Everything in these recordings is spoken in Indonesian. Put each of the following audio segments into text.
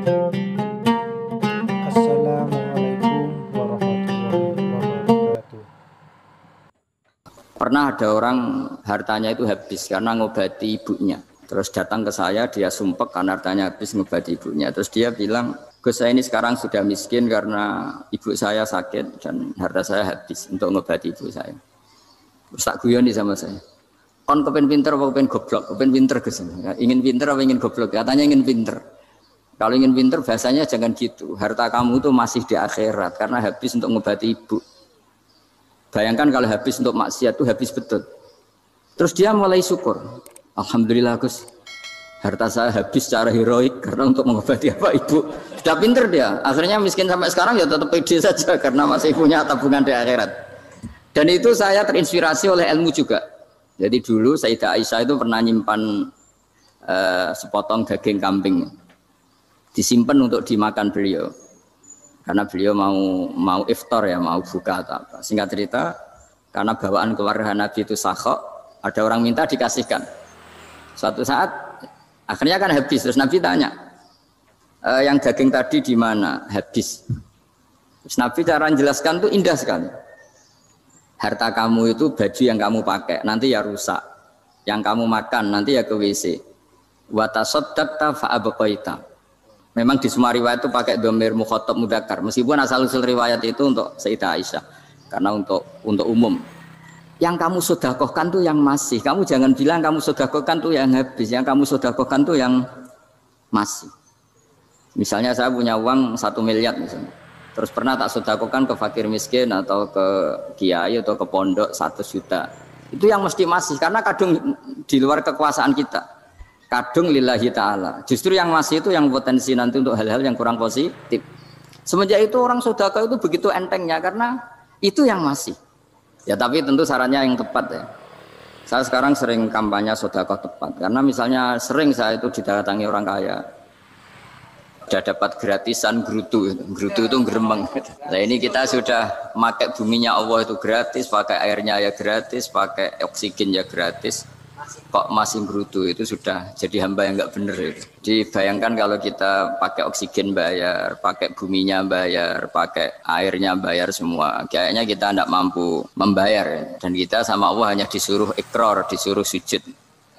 Assalamualaikum warahmatullahi wabarakatuh. Pernah ada orang hartanya itu habis karena ngobati ibunya. Terus datang ke saya, dia sumpek karena hartanya habis ngobati ibunya. Terus dia bilang, Gus, saya ini sekarang sudah miskin karena ibu saya sakit dan harta saya habis untuk ngobati ibu saya. Terus tak guyoni sama saya. Kon kepen pinter apa kepen goblok? Kepen pinter Gus. Ingin pinter apa ingin goblok? Katanya ingin pinter. Kalau ingin pinter bahasanya jangan gitu. Harta kamu itu masih di akhirat karena habis untuk ngobati ibu. Bayangkan kalau habis untuk maksiat itu habis betul. Terus dia mulai syukur. Alhamdulillah Gus, harta saya habis secara heroik karena untuk mengobati apa ibu. Sudah pinter dia. Akhirnya miskin sampai sekarang ya tetap pede saja karena masih punya tabungan di akhirat. Dan itu saya terinspirasi oleh ilmu juga. Jadi dulu Sayyidah Aisyah itu pernah nyimpan sepotong daging kambing, disimpan untuk dimakan beliau. Karena beliau mau iftar ya, mau buka atau apa. Singkat cerita, karena bawaan keluarga Nabi itu sakhok, ada orang minta dikasihkan. Suatu saat, akhirnya kan habis. Terus Nabi tanya, yang daging tadi di mana? Habis. Terus Nabi cara menjelaskan itu indah sekali. Harta kamu itu baju yang kamu pakai, nanti ya rusak. Yang kamu makan, nanti ya ke WC. Wa tasaddaqta fa abqaita. Memang di semua riwayat itu pakai dhamir mukhatab mudzakkar. Meskipun asal-usul riwayat itu untuk Sayyidah Aisyah. Karena untuk umum. Yang kamu sedekahkan tuh yang masih. Kamu jangan bilang kamu sedekahkan tuh yang habis. Yang kamu sedekahkan tuh yang masih. Misalnya saya punya uang 1 miliar misalnya. Terus pernah tak sedekahkan ke fakir miskin atau ke kiai atau ke pondok 1 juta. Itu yang mesti masih. Karena kadang di luar kekuasaan kita. Kadung lillahi ta'ala. Justru yang masih itu yang potensi nanti untuk hal-hal yang kurang positif. Semenjak itu orang sedekah itu begitu entengnya karena itu yang masih. Ya tapi tentu sarannya yang tepat ya. Saya sekarang sering kampanye sedekah tepat. Karena misalnya sering saya itu didatangi orang kaya. Sudah dapat gratisan gerutu. Gerutu itu geremeng. Nah ini kita sudah pakai buminya Allah itu gratis. Pakai airnya ya gratis. Pakai oksigen ya gratis. Kok masih gerutu, itu sudah jadi hamba yang nggak benar itu. Dibayangkan kalau kita pakai oksigen bayar, pakai buminya bayar, pakai airnya bayar semua, kayaknya kita tidak mampu membayar ya. Dan kita sama Allah hanya disuruh ikrar, disuruh sujud.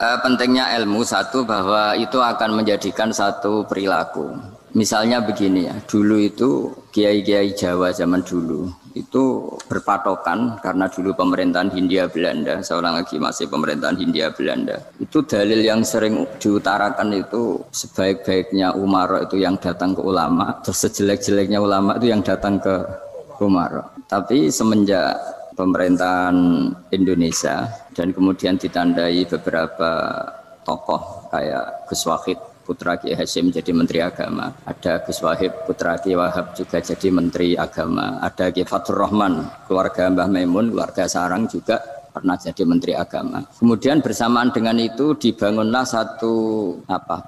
Pentingnya ilmu satu bahwa itu akan menjadikan satu perilaku. Misalnya begini ya, dulu itu kiai-kiai Jawa zaman dulu itu berpatokan karena dulu pemerintahan Hindia Belanda, seorang lagi masih pemerintahan Hindia Belanda. Itu dalil yang sering diutarakan itu sebaik-baiknya umara itu yang datang ke ulama, terus sejelek-jeleknya ulama itu yang datang ke umara. Tapi semenjak pemerintahan Indonesia dan kemudian ditandai beberapa tokoh kayak Gus Wahid putra Ki Hasyim jadi Menteri Agama, ada Gus Wahib putra Ki Wahab juga jadi Menteri Agama, ada Ki Fathur Rahman keluarga Mbah Maimun, keluarga Sarang juga pernah jadi Menteri Agama. Kemudian bersamaan dengan itu dibangunlah satu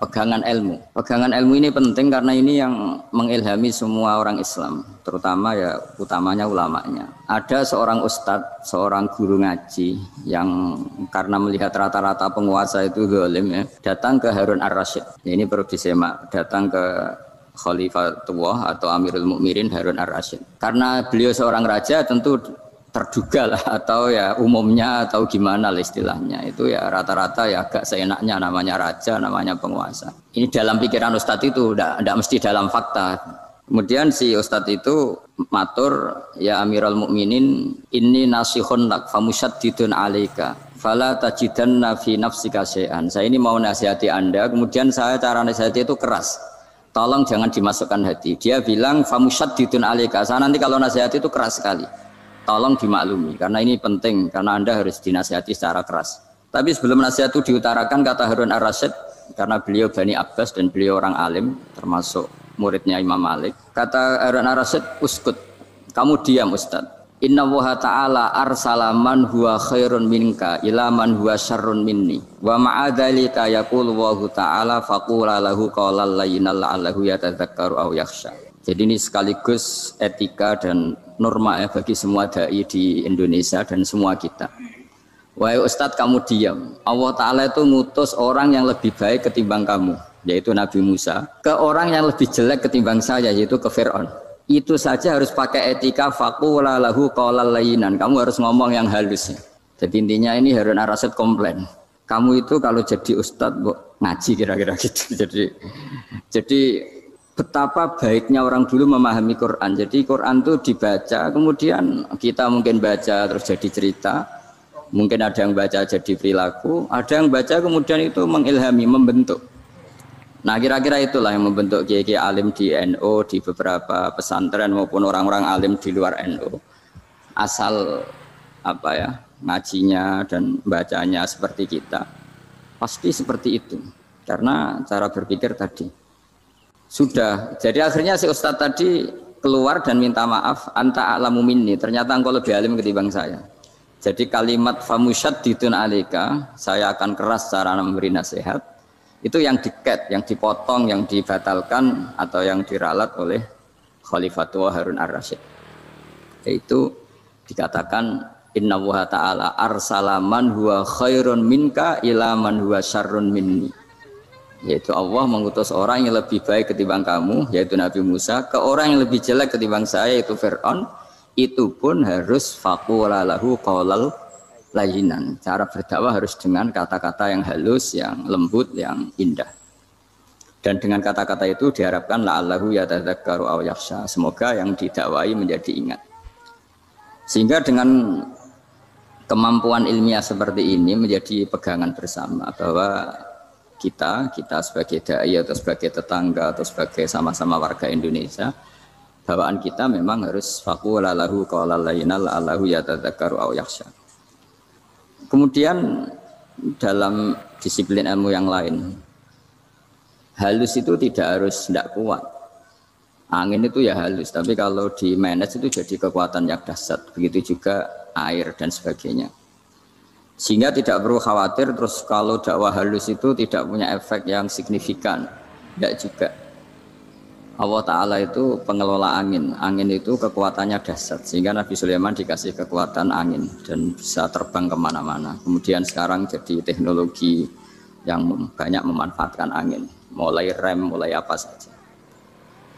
pegangan ilmu. Pegangan ilmu ini penting karena ini yang mengilhami semua orang Islam, terutama ya utamanya ulamanya. Ada seorang ustadz, seorang guru ngaji yang karena melihat rata-rata penguasa itu zalim ya, datang ke Harun Ar-Rasyid. Ini perlu disemak, datang ke Khalifatullah atau Amirul Mukminin Harun Ar-Rasyid. Karena beliau seorang raja tentu terduga lah atau ya umumnya atau gimana lah istilahnya itu ya rata-rata ya agak seenaknya namanya raja, namanya penguasa. Ini dalam pikiran ustadz itu tidak mesti dalam fakta. Kemudian si ustadz itu matur, ya Amirul Mukminin inni nasihun lak famusyaddidun alaika fala tajidanna fi nafsika syai'an. Saya ini mau nasihati Anda, kemudian saya cara nasihati itu keras. Tolong jangan dimasukkan hati. Dia bilang famusyaddidun alaika. Saya nanti kalau nasihati itu keras sekali. Tolong dimaklumi, karena ini penting, karena Anda harus dinasihati secara keras. Tapi sebelum nasihat itu diutarakan, kata Harun Ar-Rasyid, karena beliau Bani Abbas dan beliau orang alim, termasuk muridnya Imam Malik. Kata Harun Ar-Rasyid, uskut, kamu diam Ustaz. Inna Allaha ta'ala arsala man huwa khairun minka ila man huwa syarrun minni. Wa ma'adhalika yakulu Allahu ta'ala faqula lahu qawlal layyinal la'allahu yatadzakkaru aw yakhsha. Jadi ini sekaligus etika dan norma ya bagi semua dai di Indonesia dan semua kita. Wahai Ustadz kamu diam. Allah Ta'ala itu ngutus orang yang lebih baik ketimbang kamu. yaitu Nabi Musa, ke orang yang lebih jelek ketimbang saya, yaitu ke Fir'aun. Itu saja harus pakai etika faqula lahu qawlan layyinan. Kamu harus ngomong yang halus. Jadi intinya ini Harun ar-Rasyid komplain. Kamu itu kalau jadi ustadz ngaji kira-kira gitu. Jadi betapa baiknya orang dulu memahami Quran. Jadi Quran itu dibaca, kemudian kita mungkin baca terus jadi cerita, mungkin ada yang baca jadi perilaku, ada yang baca kemudian itu mengilhami, membentuk. Nah kira-kira itulah yang membentuk kiai-kiai alim di NU, di beberapa pesantren maupun orang-orang alim di luar NU. Asal apa ya, ngajinya dan bacanya seperti kita, pasti seperti itu. Karena cara berpikir tadi. Sudah, jadi akhirnya si Ustadz tadi keluar dan minta maaf, anta a'lamu minni, ternyata engkau lebih alim ketimbang saya. Jadi kalimat famusyaddidun alika, saya akan keras cara memberi nasihat, itu yang diket, yang dipotong, yang dibatalkan atau yang diralat oleh Khalifatullah Harun ar-Rasyid. Yaitu dikatakan inna wuha ta'ala arsala man huwa khairun minka ila man huwa syarrun minni. Yaitu Allah mengutus orang yang lebih baik ketimbang kamu, yaitu Nabi Musa, ke orang yang lebih jelek ketimbang saya, yaitu Fir'aun. Itu pun harus faqula lahu qawlal layyinan. Cara berdakwah harus dengan kata-kata yang halus, yang lembut, yang indah. Dan dengan kata-kata itu diharapkan la'allahu yatadzakkaru aw yakhsha. Semoga yang didakwai menjadi ingat. Sehingga dengan kemampuan ilmiah seperti ini menjadi pegangan bersama bahwa kita sebagai dai atau sebagai tetangga atau sebagai sama-sama warga Indonesia, bawaan kita memang harus faqula lahu qawlan layyinan la'allahu yatadzakkaru aw yakhsha. Kemudian dalam disiplin ilmu yang lain, halus itu tidak kuat. Angin itu ya halus, tapi kalau di manage itu jadi kekuatan yang dahsyat. Begitu juga air dan sebagainya. Sehingga tidak perlu khawatir terus kalau dakwah halus itu tidak punya efek yang signifikan. Tidak juga. Allah Ta'ala itu pengelola angin. Angin itu kekuatannya dahsyat. Sehingga Nabi Sulaiman dikasih kekuatan angin dan bisa terbang kemana-mana. Kemudian sekarang jadi teknologi yang banyak memanfaatkan angin. Mulai rem, mulai apa saja.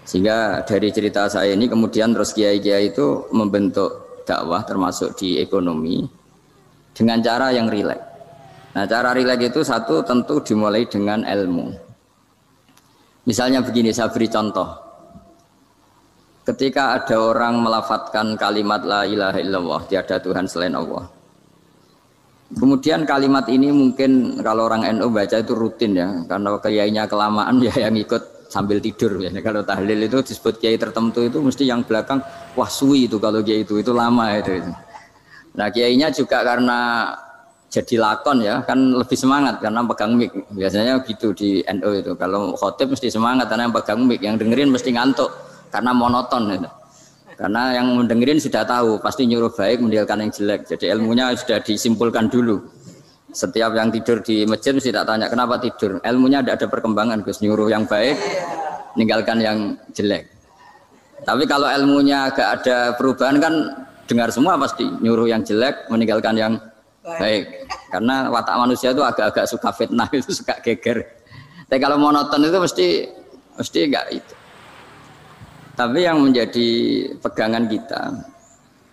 Sehingga dari cerita saya ini kemudian terus kiai-kiai itu membentuk dakwah termasuk di ekonomi dengan cara yang rileks. Nah cara rileks itu satu tentu dimulai dengan ilmu. Misalnya begini, saya beri contoh. Ketika ada orang melafadzkan kalimat la ilaha illallah, tiada Tuhan selain Allah. Kemudian kalimat ini mungkin kalau orang NU baca itu rutin ya, karena kiainya kelamaan ya yang ikut sambil tidur ya. Kalau tahlil itu disebut kiai tertentu itu mesti yang belakang wah suwi itu kalau kiai itu lama itu. Nah kiainya juga karena jadi lakon ya kan lebih semangat karena pegang mic. Biasanya gitu di NU itu. Kalau khotib mesti semangat karena yang pegang mic, yang dengerin mesti ngantuk karena monoton itu. Karena yang mendengerin sudah tahu pasti nyuruh baik meninggalkan yang jelek. Jadi ilmunya sudah disimpulkan dulu. Setiap yang tidur di masjid mesti tak tanya kenapa tidur. Ilmunya tidak ada perkembangan, Gus, nyuruh yang baik meninggalkan yang jelek. Tapi kalau ilmunya agak ada perubahan kan dengar semua pasti nyuruh yang jelek meninggalkan yang baik. Karena watak manusia itu agak-agak suka fitnah, itu suka geger. Tapi kalau monoton itu mesti enggak itu. Tapi yang menjadi pegangan kita,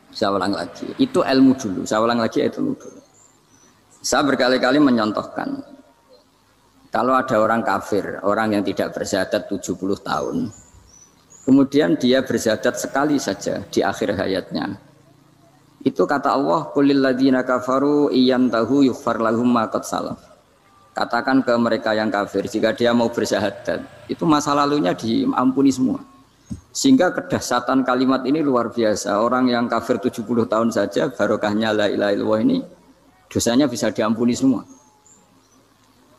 saya ulang lagi, itu ilmu dulu. Saya ulang lagi itu ilmu dulu. Saya berkali-kali menyontohkan, kalau ada orang kafir, orang yang tidak bersyahadat 70 tahun, kemudian dia bersyahadat sekali saja di akhir hayatnya. Itu kata Allah, qulil ladzina kafaru iyantahu yughfar lahum ma qad salaf. Katakan ke mereka yang kafir, jika dia mau bersyahadat, itu masa lalunya diampuni semua. Sehingga kedahsyatan kalimat ini luar biasa. Orang yang kafir 70 tahun saja, barokahnya la ilaha illallah ini, dosanya bisa diampuni semua.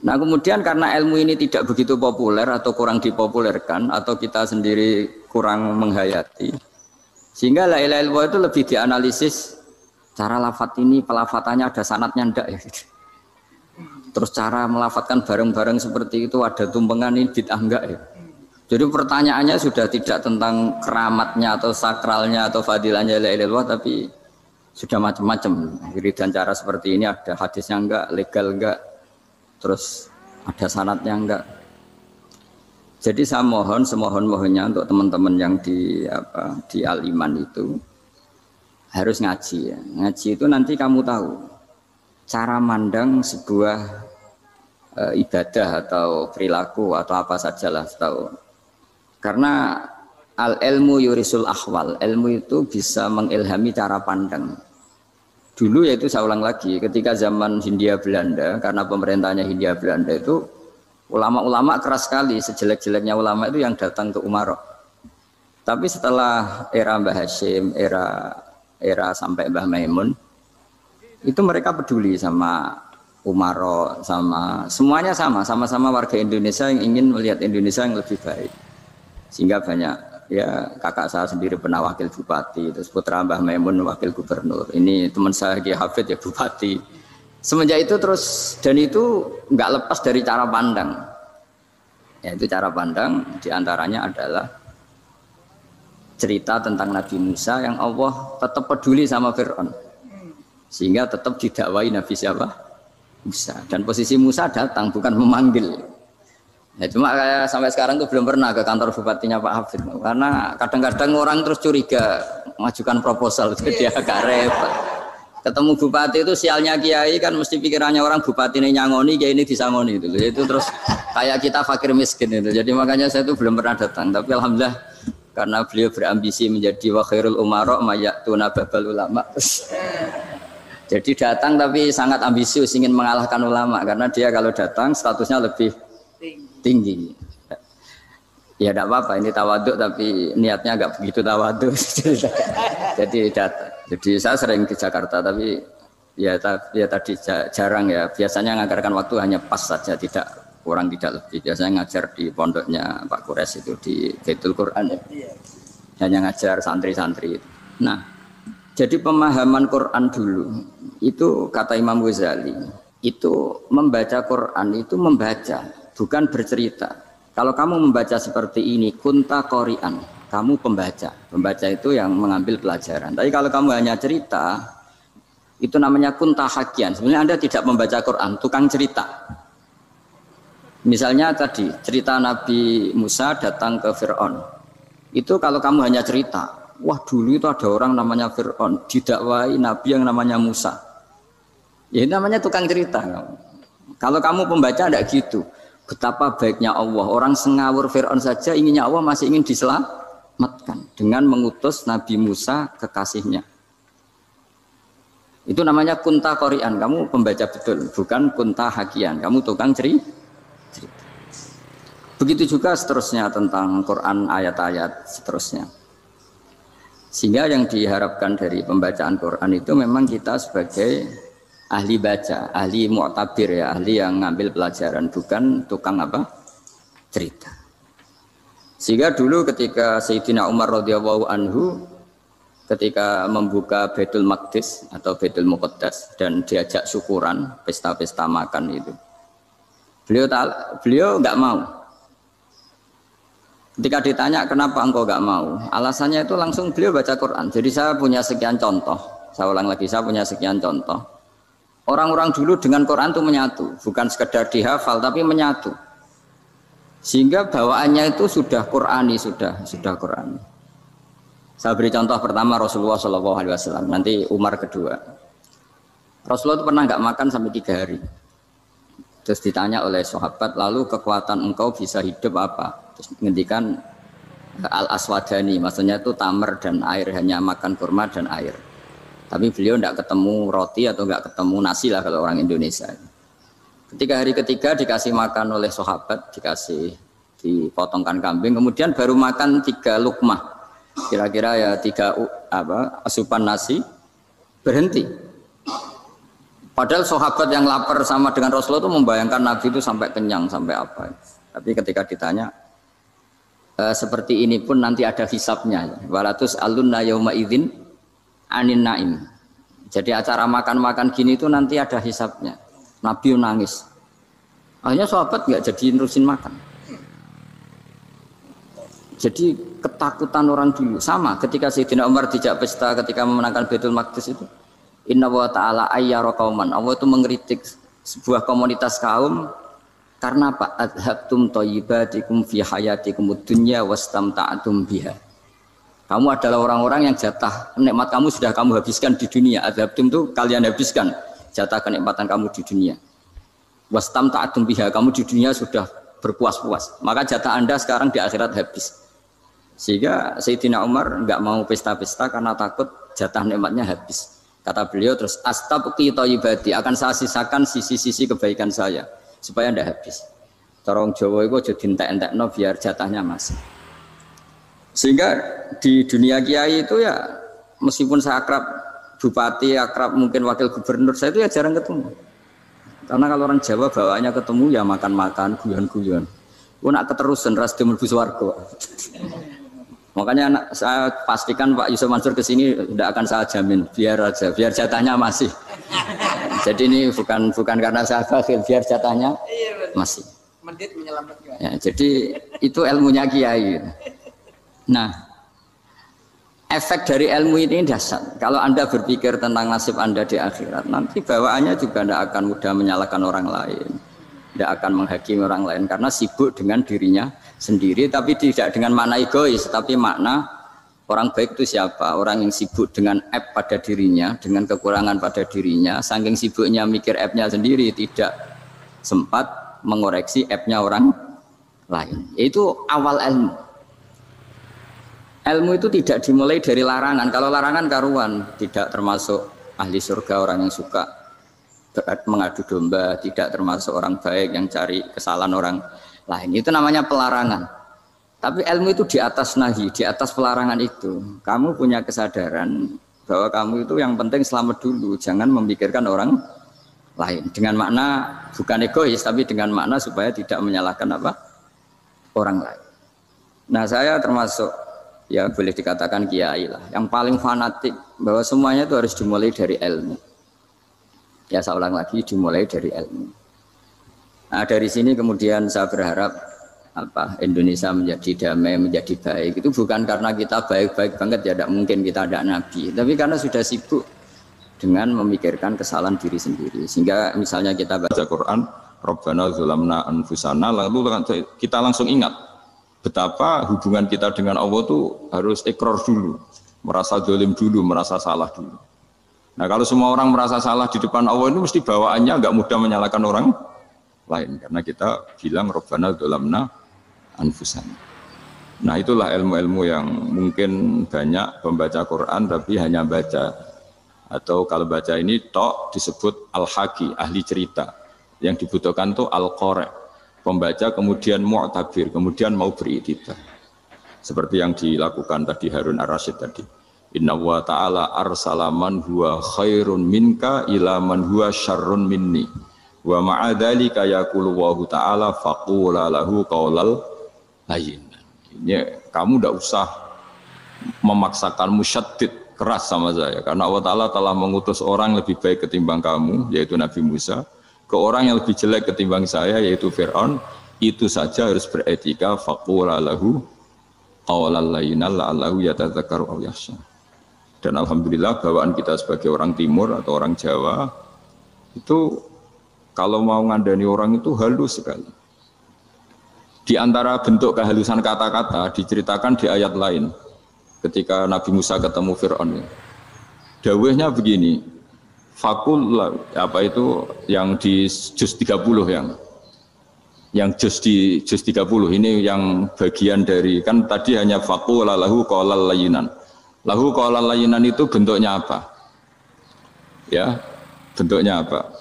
Nah kemudian karena ilmu ini tidak begitu populer atau kurang dipopulerkan, atau kita sendiri kurang menghayati, sehingga la ilaha illallah itu lebih dianalisis cara lafadz ini, pelafatannya ada sanadnya enggak ya. Terus cara melafatkan bareng-bareng seperti itu ada tumpengan ini bid'ah enggak ya. Jadi pertanyaannya sudah tidak tentang keramatnya atau sakralnya atau fadilahnya la ilaha illallah, tapi sudah macam-macam. Dan cara seperti ini ada hadisnya enggak, legal enggak, terus ada sanadnya enggak. Jadi saya mohon semohon-mohonnya untuk teman-teman yang di Al-Iman itu harus ngaji ya. Ngaji itu nanti kamu tahu cara mandang sebuah ibadah atau perilaku atau apa sajalah tahu. Karena al-ilmu yurisul ahwal, ilmu itu bisa mengilhami cara pandang. Dulu yaitu saya ulang lagi, ketika zaman Hindia Belanda, karena pemerintahnya Hindia Belanda itu ulama-ulama keras sekali, sejelek-jeleknya ulama itu yang datang ke Umaro. Tapi setelah era Mbah Hashim, era sampai Mbah Maimun, itu mereka peduli sama Umaro, sama semuanya sama-sama warga Indonesia yang ingin melihat Indonesia yang lebih baik. Sehingga banyak ya kakak saya sendiri pernah wakil bupati, terus putra Mbah Maimun wakil gubernur. Ini teman saya Ki Hafid ya bupati. Semenjak itu terus, dan itu nggak lepas dari cara pandang. Yaitu cara pandang diantaranya adalah cerita tentang Nabi Musa yang Allah tetap peduli sama Fir'aun. Sehingga tetap didakwai Nabi siapa? Musa. Dan posisi Musa datang bukan memanggil. Ya, cuma kayak sampai sekarang tuh belum pernah ke kantor bupatinya Pak Hafid. Karena kadang-kadang orang terus curiga mengajukan proposal, jadi agak repot. Ketemu bupati itu sialnya kiai kan mesti pikirannya orang bupati ini nyangoni, kiai ini disangoni itu. Itu terus kayak kita fakir miskin itu. Jadi makanya saya itu belum pernah datang. Tapi alhamdulillah karena beliau berambisi menjadi wa khairul umara mayatuna babal ulama. Jadi datang tapi sangat ambisius ingin mengalahkan ulama karena dia kalau datang statusnya lebih tinggi. Ya tidak apa-apa ini tawaduk tapi niatnya agak begitu tawaduk. Jadi saya sering ke Jakarta tapi ya tadi jarang ya. Biasanya ngajarkan waktu hanya pas saja, tidak kurang tidak lebih. Biasanya ngajar di pondoknya Pak Kures itu di Baitul Quran ya. Hanya ngajar santri-santri. Nah, jadi pemahaman Quran dulu itu kata Imam Ghazali itu membaca Quran itu membaca bukan bercerita. Kalau kamu membaca seperti ini kunta qori'an, kamu pembaca. Pembaca itu yang mengambil pelajaran. Tapi kalau kamu hanya cerita, itu namanya kunta hakian. Sebenarnya Anda tidak membaca Quran, tukang cerita. Misalnya tadi, cerita Nabi Musa datang ke Fir'aun. Itu kalau kamu hanya cerita, wah dulu itu ada orang namanya Fir'aun, didakwai Nabi yang namanya Musa. Ya ini namanya tukang cerita. Kalau kamu pembaca tidak gitu. Betapa baiknya Allah, orang sengawur Fir'aun saja inginnya Allah masih ingin diselamatkan dengan mengutus Nabi Musa kekasihnya. Itu namanya kunta qori'an, kamu pembaca betul, bukan kunta hakian, kamu tukang cerita. Begitu juga seterusnya tentang Quran ayat-ayat seterusnya. Sehingga yang diharapkan dari pembacaan Quran itu memang kita sebagai ahli baca, ahli mu'tabir ya, ahli yang ngambil pelajaran, bukan tukang apa? Cerita. Sehingga dulu ketika Sayyidina Umar radhiyallahu anhu ketika membuka Baitul Maqdis atau Baitul Muqaddas dan diajak syukuran, pesta-pesta makan itu. Beliau enggak mau. Ketika ditanya kenapa engkau enggak mau? Alasannya itu langsung beliau baca Quran. Jadi saya punya sekian contoh. Saya ulang lagi, saya punya sekian contoh. Orang-orang dulu dengan Quran itu menyatu, bukan sekedar dihafal tapi menyatu. Sehingga bawaannya itu sudah Qurani, sudah Qurani. Saya beri contoh pertama Rasulullah SAW, nanti Umar kedua. Rasulullah itu pernah nggak makan sampai 3 hari. Terus ditanya oleh sahabat, lalu kekuatan engkau bisa hidup apa? Terus ngendikan al-aswadani, maksudnya itu tamar dan air, hanya makan kurma dan air. Tapi beliau tidak ketemu roti atau nggak ketemu nasi lah kalau orang Indonesia. Ketika hari ketiga dikasih makan oleh sahabat, dipotongkan kambing, kemudian baru makan 3 lukmah, kira-kira ya 3 asupan nasi, berhenti. Padahal sahabat yang lapar sama dengan Rasulullah itu membayangkan Nabi itu sampai kenyang, sampai apa. Tapi ketika ditanya, seperti ini pun nanti ada hisabnya. Walatus alunna yauma idzin anin naim. Jadi acara makan-makan gini itu nanti ada hisabnya. Nabi nangis. Akhirnya sahabat nggak jadi nerusin makan. Jadi ketakutan orang dulu sama ketika Sayyidina Umar dijak pesta ketika memenangkan Baitul Maqdis itu. Inna wa ta'ala ayyara qauman. Allah itu mengkritik sebuah komunitas kaum Karena apa? Adhabtum thayyibatikum fi hayatikumud dunya wastamta'tum biha. Kamu adalah orang-orang yang jatah nikmat kamu sudah kamu habiskan di dunia. Adhabtum itu kalian habiskan jatah kenikmatan kamu di dunia. Wastamta'tum biha, kamu di dunia sudah berpuas-puas. Maka jatah Anda sekarang di akhirat habis. Sehingga Sayyidina Umar enggak mau pesta-pesta karena takut jatah nikmatnya habis. Kata beliau terus astabqi thayyibati, akan saya sisakan sisi-sisi kebaikan saya supaya tidak habis. Cara wong Jawa iku aja dientek-entekno biar jatahnya masih. Sehingga di dunia kiai itu ya meskipun saya akrab bupati, akrab mungkin wakil gubernur, saya itu ya jarang ketemu. Karena kalau orang Jawa bawaannya ketemu ya makan-makan, guyon-guyon. Ku nak keterusan ras di mlebu swarga. Makanya saya pastikan Pak Yusuf Mansur ke sini tidak akan saya jamin, biar aja, biar jatahnya masih. Jadi ini bukan karena saya bakhil, biar jatahnya masih. Ya, jadi itu ilmunya kiai. Nah, efek dari ilmu ini dahsyat. Kalau Anda berpikir tentang nasib Anda di akhirat, nanti bawaannya juga tidak akan mudah menyalahkan orang lain, tidak akan menghakimi orang lain karena sibuk dengan dirinya sendiri, tapi tidak dengan makna egois, tapi makna orang baik itu siapa? Orang yang sibuk dengan aib pada dirinya, dengan kekurangan pada dirinya, saking sibuknya mikir aibnya sendiri, tidak sempat mengoreksi aibnya orang lain. Itu awal ilmu. Ilmu itu tidak dimulai dari larangan. Kalau larangan karuan, tidak termasuk ahli surga, orang yang suka mengadu domba, tidak termasuk orang baik yang cari kesalahan orang lain. Itu namanya pelarangan. Tapi ilmu itu di atas nahi, di atas pelarangan itu. Kamu punya kesadaran bahwa kamu itu yang penting selamat dulu, jangan memikirkan orang lain. Dengan makna bukan egois, tapi dengan makna supaya tidak menyalahkan apa? Orang lain. Nah, saya termasuk ya boleh dikatakan kiai lah, yang paling fanatik bahwa semuanya itu harus dimulai dari ilmu. Ya saya ulang lagi, dimulai dari ilmu. Nah, dari sini kemudian saya berharap Indonesia menjadi damai, menjadi baik. Itu bukan karena kita baik-baik banget, ya tidak mungkin kita ada nabi, tapi karena sudah sibuk dengan memikirkan kesalahan diri sendiri. Sehingga misalnya kita baca Quran, Rabbana dzalamna anfusana, lalu kita langsung ingat betapa hubungan kita dengan Allah itu harus ikrar dulu, merasa zalim dulu, merasa salah dulu. Nah, kalau semua orang merasa salah di depan Allah itu mesti bawaannya enggak mudah menyalahkan orang lain, karena kita bilang Rabbana dzalamna anfusana. Nah, itulah ilmu-ilmu yang mungkin banyak pembaca Quran tapi hanya baca, atau kalau baca ini tok disebut al-haqi, ahli cerita. Yang dibutuhkan tuh al-qari, pembaca kemudian mu'tabir, kemudian mau beriktibar. Seperti yang dilakukan tadi Harun ar-Rasyid tadi. Inna wa ta'ala arsala man huwa khairun minka ila man huwa syarrun minni. Wa ma'adzalika yaqulu wa ta'ala faqula lahu qaulal layyin. Ini kamu tidak usah memaksakan musyaddid keras sama saya, karena Allah Ta'ala telah mengutus orang lebih baik ketimbang kamu, yaitu Nabi Musa, ke orang yang lebih jelek ketimbang saya, yaitu Fir'aun. Itu saja harus beretika, faqula lahu qaulal layyin la'allahu yatadzakkaru aw yakhsha. Dan alhamdulillah bawaan kita sebagai orang timur atau orang Jawa itu kalau mau ngandani orang itu halus sekali. Di antara bentuk kehalusan kata-kata diceritakan di ayat lain. Ketika Nabi Musa ketemu Fir'aun. Dawuhnya begini. Fakul apa itu yang di juz 30 yang juz di juz 30 ini yang bagian dari, kan tadi hanya fakul lahu qaulal layyinan. Lahu qaulal layyinan itu bentuknya apa? Ya, bentuknya apa?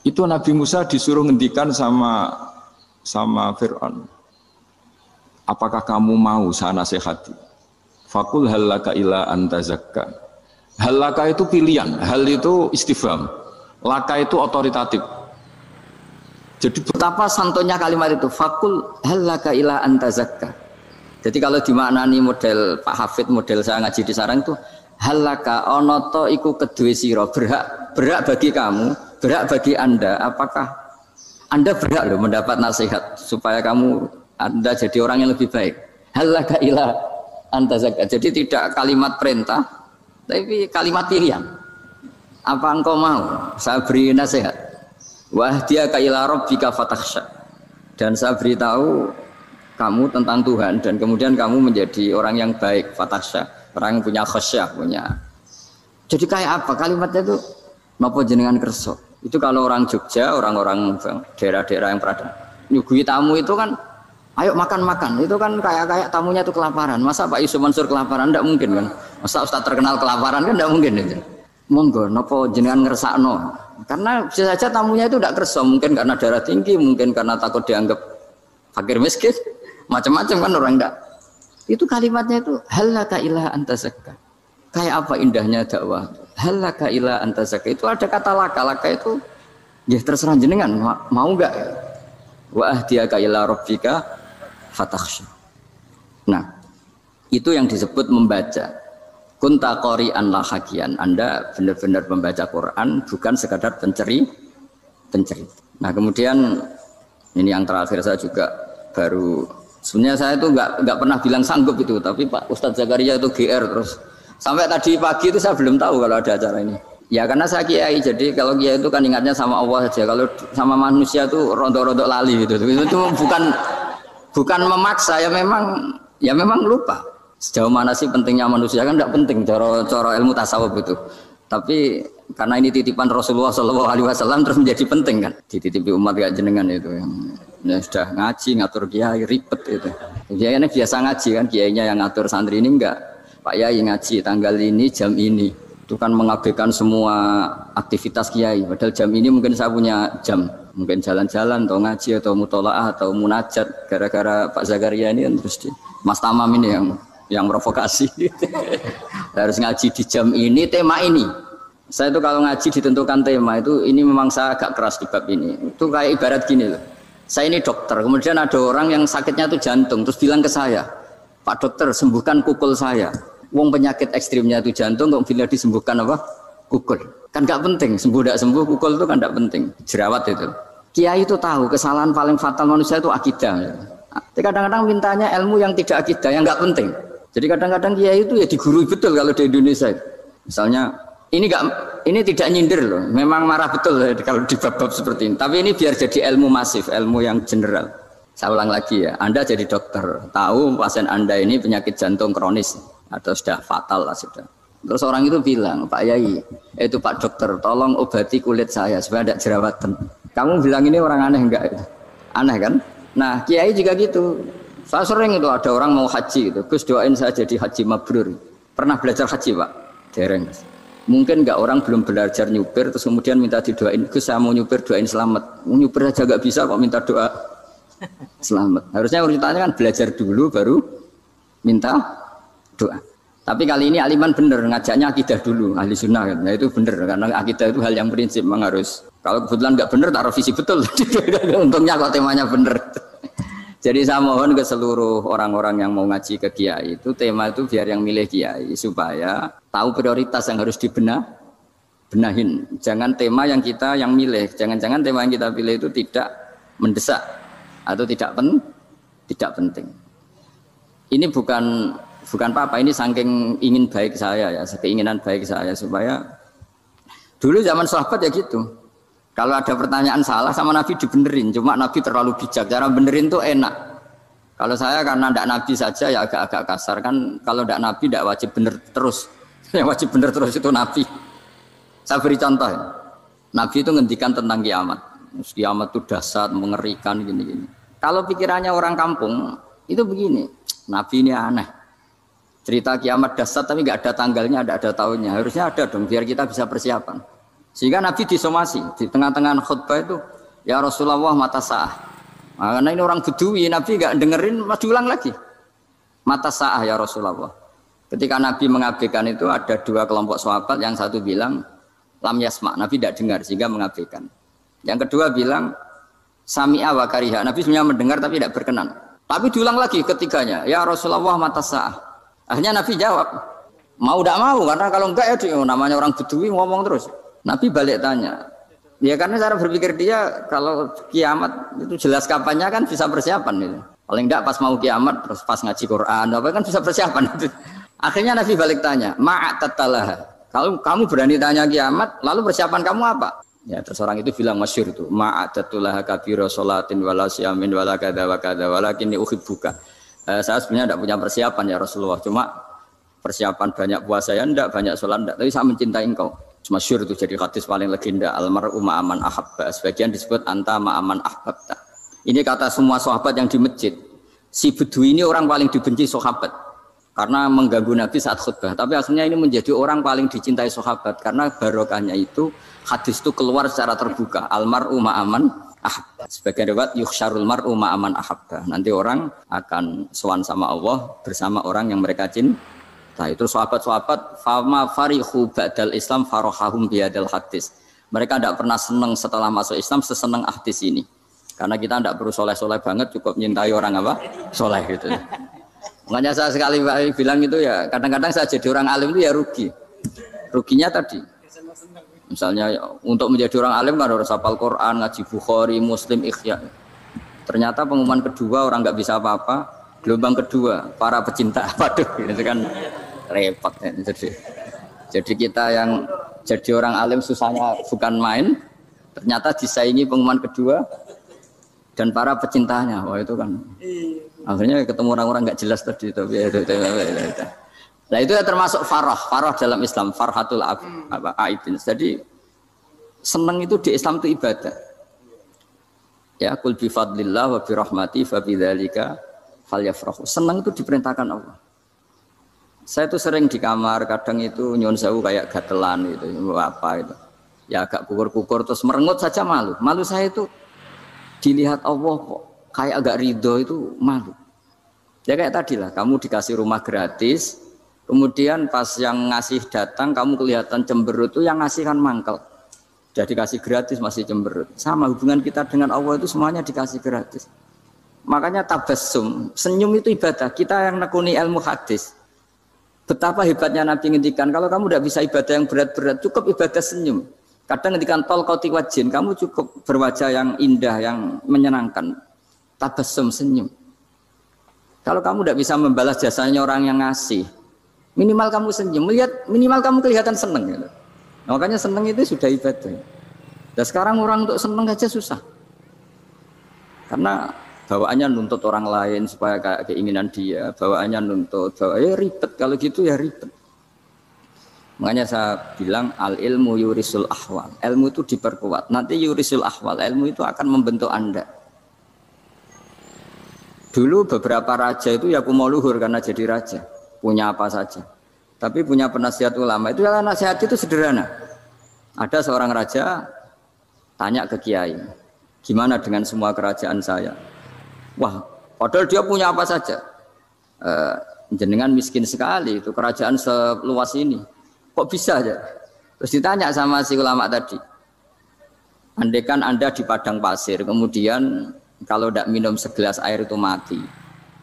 Itu Nabi Musa disuruh ngendikan sama Fir'aun. Apakah kamu mau saya nasihati? Fakul halaka ila antazakka. Halaka itu pilihan, hal itu istifham. Laka itu otoritatif. Jadi betapa santunnya kalimat itu. Fakul halaka ila antazakka. Jadi kalau dimaknani model Pak Hafid, model saya ngaji di sarang itu, halaka onoto iku kedue sira, berhak bagi kamu, berhak bagi Anda, apakah Anda berhak loh mendapat nasihat supaya Anda jadi orang yang lebih baik. Halaka ila antazakka. Jadi tidak kalimat perintah, tapi kalimat pilihan. Apa engkau mau saya beri nasihat? Wa ahdiyaka ila rabbika fatakhsha. Dan saya beritahu kamu tentang Tuhan dan kemudian kamu menjadi orang yang baik, fatakhsha, orang yang punya khasyah, punya. Jadi kayak apa kalimatnya itu? Napa jenengan kersa? Itu kalau orang Jogja, orang-orang daerah-daerah yang perada nyugui tamu itu kan ayo makan-makan, itu kan kayak tamunya itu kelaparan. Masa Pak Yusuf Mansur kelaparan? Tidak mungkin kan. Masa Ustaz terkenal kelaparan kan tidak mungkin itu. Monggo, napa jenengan ngersakno? Karena bisa saja tamunya itu tidak kerso, mungkin karena darah tinggi, mungkin karena takut dianggap fakir miskin, macam-macam kan orang tidak. Itu kalimatnya itu halaka ila anta zakka. Kayak apa indahnya dakwah. Halaka ila anta zakka. Itu ada kata laka itu ya terserah jenengan mau enggak. Wa ahdiyaka ila rabbika fatakhsha. Nah, itu yang disebut membaca. Kunta qori'an la hakian. Anda benar-benar membaca Quran, bukan sekadar penceri. Nah, kemudian ini yang terakhir saya juga baru sebenarnya saya itu enggak pernah bilang sanggup itu, tapi Pak Ustadz Zakaria itu GR terus. Sampai tadi pagi itu saya belum tahu kalau ada acara ini. Ya karena saya kiai, jadi kalau kiai itu kan ingatnya sama Allah saja. Kalau sama manusia itu rontok-rontok lali gitu. Itu bukan memaksa, ya memang lupa. Sejauh mana sih pentingnya manusia kan tidak penting cara ilmu tasawuf itu. Tapi karena ini titipan Rasulullah SAW terus menjadi penting kan. Dititipi umat gak jenengan itu yang sudah ngaji ngatur kiai ribet itu. Kiai ini biasa ngaji kan, kiainya yang ngatur santri ini enggak. Pak Yai ngaji tanggal ini jam ini. Itu kan mengabaikan semua aktivitas kiai. Padahal jam ini mungkin saya punya jam. Mungkin jalan-jalan atau ngaji atau mutolaah atau munajat. Gara-gara Pak Zakaria ini kan terus Mas Tamam ini yang provokasi. Harus ngaji di jam ini, tema ini. Saya itu kalau ngaji ditentukan tema itu, ini memang saya agak keras di bab ini. Itu kayak ibarat gini loh. Saya ini dokter, kemudian ada orang yang sakitnya itu jantung, terus bilang ke saya, Pak dokter sembuhkan kukul saya. Wong penyakit ekstrimnya itu jantung, kok bila disembuhkan apa? Kukul. Kan gak penting, sembuh tidak sembuh, kukul itu kan gak penting. Jerawat itu. Kiai itu tahu kesalahan paling fatal manusia itu akidah. Tapi kadang-kadang mintanya ilmu yang tidak akidah, yang gak penting. Jadi kadang-kadang kiai itu ya digurui betul kalau di Indonesia. Misalnya ini tidak nyindir loh, memang marah betul kalau di bab-bab seperti ini. Tapi ini biar jadi ilmu masif, ilmu yang general. Saya ulang lagi ya, Anda jadi dokter, tahu pasien Anda ini penyakit jantung kronis atau sudah fatal lah sudah. Terus orang itu bilang, Pak Yai, itu Pak dokter, tolong obati kulit saya supaya tidak jerawatan. Kamu bilang ini orang aneh enggak? Aneh kan? Nah, kiai juga gitu. Saya sering itu ada orang mau haji gitu, Gus doain saya jadi haji mabrur. Pernah belajar haji Pak? Dereng. Mungkin enggak orang belum belajar nyupir terus kemudian minta didoain, Gus saya mau nyupir doain selamat. Nyupir aja enggak bisa kok minta doa selamat. Harusnya urutannya kan belajar dulu baru minta doa. Tapi kali ini Aliman bener ngajaknya akidah dulu, ahli sunnah kan. Nah itu bener karena akidah itu hal yang prinsip memang harus. Kalau kebetulan enggak bener taruh visi betul. Untungnya kok temanya bener. Jadi saya mohon ke seluruh orang-orang yang mau ngaji ke kiai itu tema itu biar yang milih kiai supaya tahu prioritas yang harus benahin. Jangan tema yang milih, jangan-jangan tema yang kita pilih itu tidak mendesak atau tidak penting. Ini bukan apa-apa, ini saking ingin baik saya ya, keinginan baik saya supaya dulu zaman sahabat ya gitu. Kalau ada pertanyaan salah sama Nabi dibenerin, cuma Nabi terlalu bijak. Cara benerin tuh enak. Kalau saya karena tidak Nabi saja ya agak-agak kasar kan. Kalau tidak Nabi tidak wajib bener terus. Yang wajib bener terus itu Nabi. Saya beri contoh. Ya. Nabi itu ngendikan tentang kiamat. Kiamat itu dahsyat, mengerikan gini-gini. Kalau pikirannya orang kampung itu begini. Nabi ini aneh. Cerita kiamat dahsyat tapi nggak ada tanggalnya, nggak ada tahunnya. Harusnya ada dong biar kita bisa persiapan. Sehingga Nabi disomasi di tengah-tengah khutbah itu, ya Rasulullah mata sa'ah. Nah, karena ini orang Bedui, Nabi nggak dengerin, masih ulang lagi. Mata sa'ah ya Rasulullah. Ketika Nabi mengabaikan itu ada dua kelompok sahabat, yang satu bilang lam yasma, Nabi tidak dengar sehingga mengabaikan. Yang kedua bilang sami'a wa kariha, Nabi sebenarnya mendengar tapi tidak berkenan. Tapi diulang lagi ketiganya, ya Rasulullah mata sa'ah. Akhirnya Nabi jawab, mau tidak mau, karena kalau enggak ya namanya orang Bedui ngomong terus. Nabi balik tanya, ya karena cara berpikir dia kalau kiamat itu jelas kapannya kan bisa persiapan itu. Paling enggak pas mau kiamat terus pas ngaji Quran apa kan bisa persiapan itu. Akhirnya Nabi balik tanya, ma'at tatalah. Kalau kamu berani tanya kiamat, lalu persiapan kamu apa? Ya, terus orang itu bilang masyhur itu, ma'adatullah kabira sholatin wala siyamin wala kadza wa kadza walakinni uhibbuka. Saya sebenarnya tidak punya persiapan ya Rasulullah, cuma persiapan banyak puasa ya enggak, banyak sholat enggak, tapi saya mencintai engkau. Masyhur itu jadi hadis paling legenda, almar'u ma'aman ahabba. Sebagian disebut anta ma'aman ahbabta. Ini kata semua sahabat yang di masjid. Si Bedui ini orang paling dibenci sahabat karena mengganggu Nabi saat khutbah. Tapi akhirnya ini menjadi orang paling dicintai sahabat karena barokahnya itu hadis itu keluar secara terbuka. Almar'u ma'aman ahabba. Sebagian riwayat yuhsyarul mar'u ma'aman ahabba. Nanti orang akan sowan sama Allah bersama orang yang mereka cintai. Terus sahabat-sahabat fama farihu ba'dal Islam farahahum biadal hadis. Mereka tidak pernah senang setelah masuk Islam sesenang hadis ini. Karena kita tidak perlu soleh-soleh banget, cukup menyintai orang apa? Soleh gitu. Makanya saya sekali bilang itu ya, kadang-kadang saya jadi orang alim itu ya rugi. Ruginya tadi. Misalnya untuk menjadi orang alim kan harus hafal Quran, ngaji Bukhari, Muslim, Ikhya. Ternyata pengumuman kedua orang nggak bisa apa-apa. Gelombang kedua para pecinta, waduh, itu kan repot ya. Jadi kita yang jadi orang alim susahnya bukan main. Ternyata disaingi pengumuman kedua dan para pecintanya. Wah itu kan. Akhirnya ketemu orang-orang nggak jelas tadi. Nah itu ya termasuk farah dalam Islam, farhatul aibin. Jadi senang itu di Islam itu ibadah. Ya, kul bi fadlillah wa bi rahmati fa bidzalika falyafrahu. Senang itu diperintahkan Allah. Saya itu sering di kamar, kadang itu nyun sewu kayak gatelan gitu, apa itu. Ya agak kukur-kukur terus merengut saja malu. Malu saya itu dilihat Allah kok kayak agak ridho itu malu. Ya kayak tadi lah, kamu dikasih rumah gratis, kemudian pas yang ngasih datang kamu kelihatan cemberut, itu yang ngasih kan mangkel. Jadi dikasih gratis masih cemberut. Sama hubungan kita dengan Allah itu semuanya dikasih gratis. Makanya tabassum, senyum itu ibadah. Kita yang nekuni ilmu hadis. Betapa hebatnya Nabi ngendikan, kalau kamu tidak bisa ibadah yang berat-berat, cukup ibadah senyum. Kadang ngendikan tol qati wajhin, kamu cukup berwajah yang indah, yang menyenangkan. Tabassum, senyum. Kalau kamu tidak bisa membalas jasanya orang yang ngasih, minimal kamu senyum, minimal kamu kelihatan senang. Gitu. Makanya senang itu sudah ibadah. Dan sekarang orang untuk senang aja susah. Karena bawaannya nuntut orang lain supaya kayak keinginan dia, bawaannya nuntut, ribet, kalau gitu ya ribet. Makanya saya bilang al ilmu yurisul ahwal, ilmu itu diperkuat. Nanti yurisul ahwal, ilmu itu akan membentuk Anda. Dulu beberapa raja itu ya mau luhur karena jadi raja, punya apa saja. Tapi punya penasihat ulama, itu nasihat itu sederhana. Ada seorang raja tanya ke kiai, gimana dengan semua kerajaan saya? Wah, padahal dia punya apa saja. Jenengan miskin sekali, itu kerajaan seluas ini. Kok bisa aja? Terus ditanya sama si ulama tadi. Andaikan Anda di padang pasir, kemudian kalau tidak minum segelas air itu mati.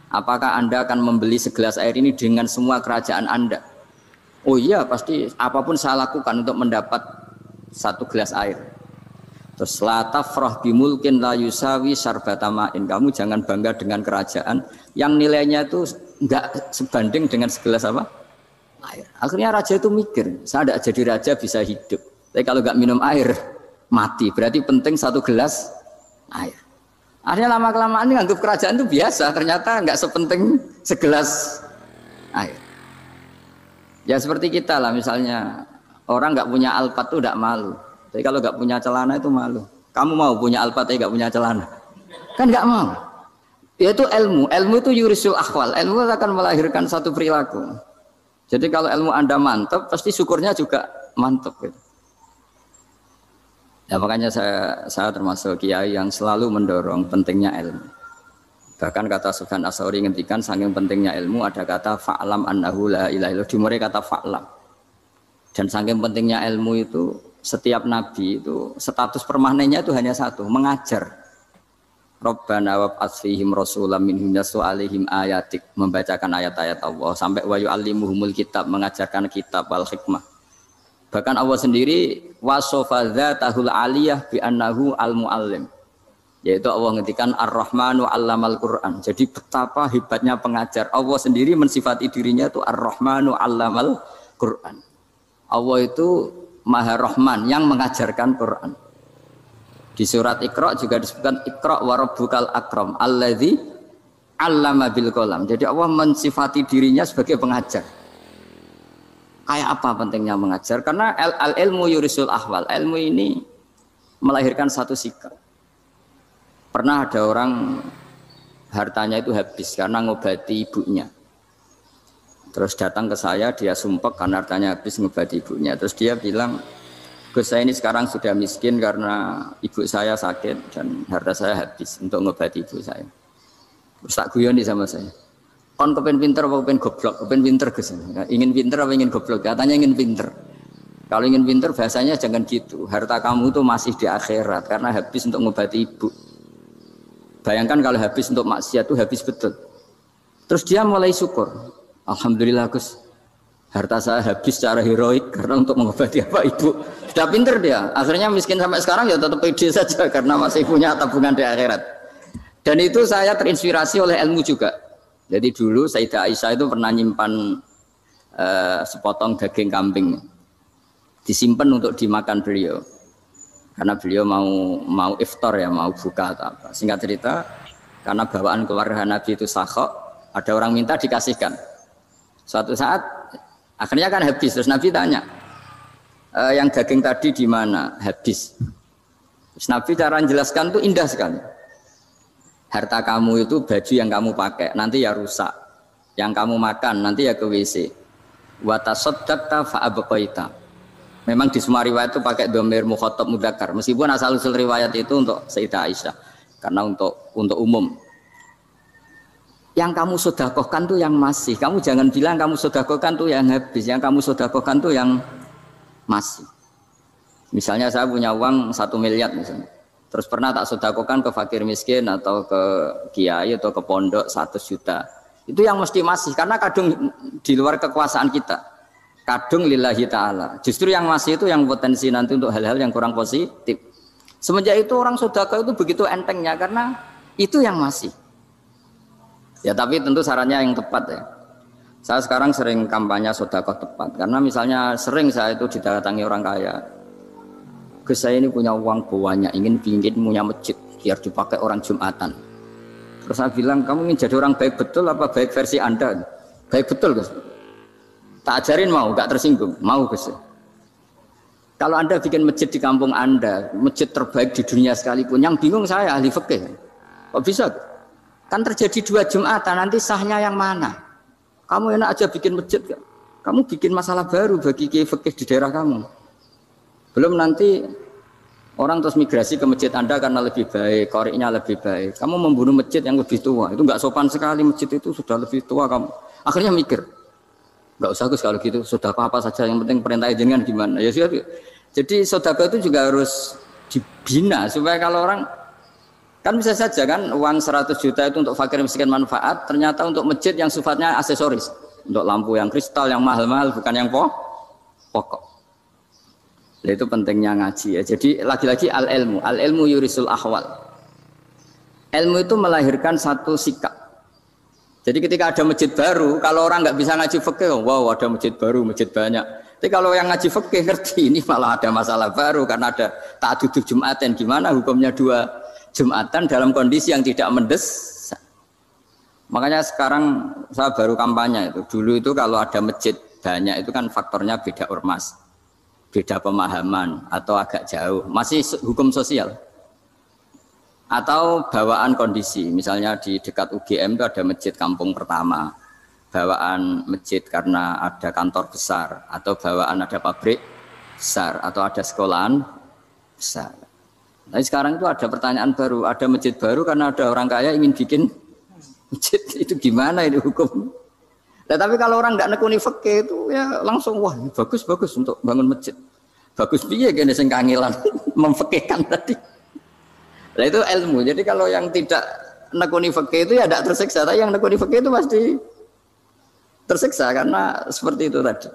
Apakah Anda akan membeli segelas air ini dengan semua kerajaan Anda? Oh iya, pasti apapun saya lakukan untuk mendapat satu gelas air. Terus la tafrah bimulkin la yusawi syarbatamain. Kamu jangan bangga dengan kerajaan yang nilainya itu enggak sebanding dengan segelas apa? Air. Akhirnya raja itu mikir, saya tidak jadi raja bisa hidup. Tapi kalau enggak minum air mati. Berarti penting satu gelas air. Akhirnya lama-kelamaan ini anggap kerajaan itu biasa. Ternyata enggak sepenting segelas air. Ya seperti kita lah, misalnya orang enggak punya alpat itu enggak malu. Tapi kalau nggak punya celana itu malu. Kamu mau punya alpat tapi nggak punya celana? Kan nggak mau. Yaitu ilmu. Ilmu itu yurisul akhwal. Ilmu akan melahirkan satu perilaku. Jadi kalau ilmu Anda mantap, pasti syukurnya juga mantap. Gitu. Ya makanya saya termasuk kiai yang selalu mendorong pentingnya ilmu. Bahkan kata Sufyan Ats-Tsauri ngendikan saking pentingnya ilmu ada kata fa'lam annahu la ilaha illallah. Dimulai kata fa'lam. Dan saking pentingnya ilmu itu setiap nabi itu status permanennya itu hanya satu, mengajar. Rabbana wab'ats fihim rasulam minhum yatlu 'alaihim ayatik, membacakan ayat-ayat Allah sampai wa yu'allimuhumul kitab, mengajarkan kitab wal hikmah. Bahkan Allah sendiri wasofa dzatahul 'aliyah bi annahu al-muallim. Yaitu Allah ngendikan Ar-Rahmanu 'allamal Qur'an. Jadi betapa hebatnya pengajar. Allah sendiri mensifati dirinya itu Ar-Rahmanu 'allamal Qur'an. Allah itu Maha Rahman yang mengajarkan Quran. Di surat Iqra juga disebutkan Iqra wa rabbukal akram alladzi 'allama bil qalam. Jadi Allah mensifati dirinya sebagai pengajar. Kayak apa pentingnya mengajar? Karena al-ilmu yurisul ahwal. Ilmu ini melahirkan satu sikap. Pernah ada orang hartanya itu habis karena ngobati ibunya. Terus datang ke saya, dia sumpek karena hartanya habis ngobati ibunya. Terus dia bilang, Gus, saya ini sekarang sudah miskin karena ibu saya sakit dan harta saya habis untuk ngobati ibu saya. Terus tak guyon nih sama saya. Kon kepen pinter apa kepen goblok? Kepen pinter Gus. Ingin pinter apa ingin goblok? Katanya ingin pinter. Kalau ingin pinter bahasanya jangan gitu. Harta kamu itu masih di akhirat karena habis untuk ngobati ibu. Bayangkan kalau habis untuk maksiat itu habis betul. Terus dia mulai syukur. Alhamdulillah Gus. Harta saya habis secara heroik karena untuk mengobati apa ibu. Sudah pinter dia. Akhirnya miskin sampai sekarang ya tetap pede saja karena masih punya tabungan di akhirat. Dan itu saya terinspirasi oleh ilmu juga. Jadi dulu Sayyidah Aisyah itu pernah nyimpan sepotong daging kambing. Disimpan untuk dimakan beliau. Karena beliau mau iftar ya, mau buka atau apa. Singkat cerita, karena bawaan keluarga Nabi itu sakhok, ada orang minta dikasihkan. Suatu saat akhirnya kan habis, terus Nabi tanya, yang daging tadi di mana? Habis. Terus Nabi cara menjelaskan itu indah sekali. Harta kamu itu baju yang kamu pakai, nanti ya rusak. Yang kamu makan, nanti ya ke WC. Wa tasaddaqta fa abqaita. Memang di semua riwayat itu pakai dhamir mukhatab mudzakkar. Meskipun asal-usul riwayat itu untuk Sayyidah Aisyah. Karena untuk umum. Yang kamu sedekahkan tuh yang masih. Kamu jangan bilang kamu sedekahkan tuh yang habis. Yang kamu sedekahkan tuh yang masih. Misalnya saya punya uang 1 miliar misalnya. Terus pernah tak sedekahkan ke fakir miskin atau ke kiai atau ke pondok 100 juta. Itu yang mesti masih. Karena kadung di luar kekuasaan kita. Kadung lillahi ta'ala. Justru yang masih itu yang potensi nanti untuk hal-hal yang kurang positif. Semenjak itu orang sedekah itu begitu entengnya. Karena itu yang masih. Ya tapi tentu sarannya yang tepat ya. Saya sekarang sering kampanye sedekah tepat. Karena misalnya sering saya itu didatangi orang kaya. Gus, saya ini punya uang banyak, ingin punya masjid biar dipakai orang Jumatan. Terus saya bilang, kamu ingin jadi orang baik betul apa baik versi Anda? Baik betul Gus. Tak ajarin mau, gak tersinggung, mau Gus. Kalau Anda bikin masjid di kampung Anda, masjid terbaik di dunia sekalipun, yang bingung saya ahli fikih. Kok bisa? Kan terjadi 2 Jumatan, nanti sahnya yang mana? Kamu enak aja bikin masjid, kamu bikin masalah baru bagi kiai fikih di daerah kamu. Belum nanti orang terus migrasi ke masjid Anda karena lebih baik, koriknya lebih baik. Kamu membunuh masjid yang lebih tua, itu nggak sopan sekali, masjid itu sudah lebih tua kamu. Akhirnya mikir, nggak usah Gus kalau gitu, sedekah apa saja, yang penting perintah jenengan gimana. Ya sudah. Jadi sedekah itu juga harus dibina supaya kalau orang kan bisa saja kan uang 100 juta itu untuk fakir miskin manfaat, ternyata untuk masjid yang sifatnya aksesoris, untuk lampu yang kristal yang mahal-mahal bukan yang pokok. Nah, itu pentingnya ngaji ya. Jadi lagi-lagi al-ilmu yurisul ahwal. Ilmu itu melahirkan satu sikap. Jadi ketika ada masjid baru, kalau orang nggak bisa ngaji fikih, wow ada masjid baru, masjid banyak. Tapi kalau yang ngaji fikih ngerti ini malah ada masalah baru karena ada ta'adudud Jumatan. Gimana hukumnya 2 Jumatan dalam kondisi yang tidak mendesak. Makanya sekarang saya baru kampanye itu. Dulu itu kalau ada masjid banyak itu kan faktornya beda ormas. Beda pemahaman atau agak jauh, masih hukum sosial atau bawaan kondisi. Misalnya di dekat UGM itu ada masjid kampung pertama, bawaan masjid karena ada kantor besar atau bawaan ada pabrik besar atau ada sekolahan besar. Tapi sekarang itu ada pertanyaan baru, ada masjid baru karena ada orang kaya ingin bikin masjid, itu gimana ini hukum? Nah, tapi kalau orang nggak nekuni fikih itu ya langsung wah bagus untuk bangun masjid. Bagus piye kene sing kangelan memfikihkan tadi. Nah itu ilmu. Jadi kalau yang tidak nekuni fikih itu ya tidak tersiksa, tapi yang nekuni fikih itu pasti tersiksa karena seperti itu tadi.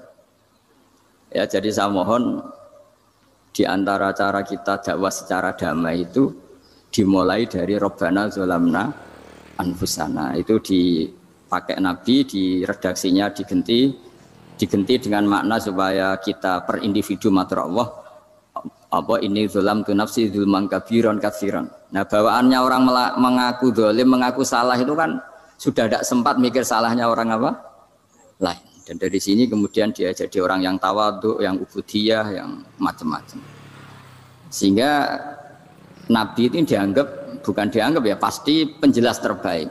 Ya jadi saya mohon di antara cara kita dakwah secara damai itu dimulai dari Rabbana Zolamna Anfusana. Itu dipakai Nabi, di redaksinya diganti dengan makna supaya kita per individu matur Allah apa ini zulam tu nafsi zulman kabiron katsiran. Nah, bawaannya orang mengaku zalim, mengaku salah itu kan sudah tidak sempat mikir salahnya orang apa lain. Dan dari sini kemudian dia jadi orang yang tawadhu, yang ubudiyah, yang macam-macam. Sehingga Nabi itu bukan dianggap ya, pasti penjelas terbaik.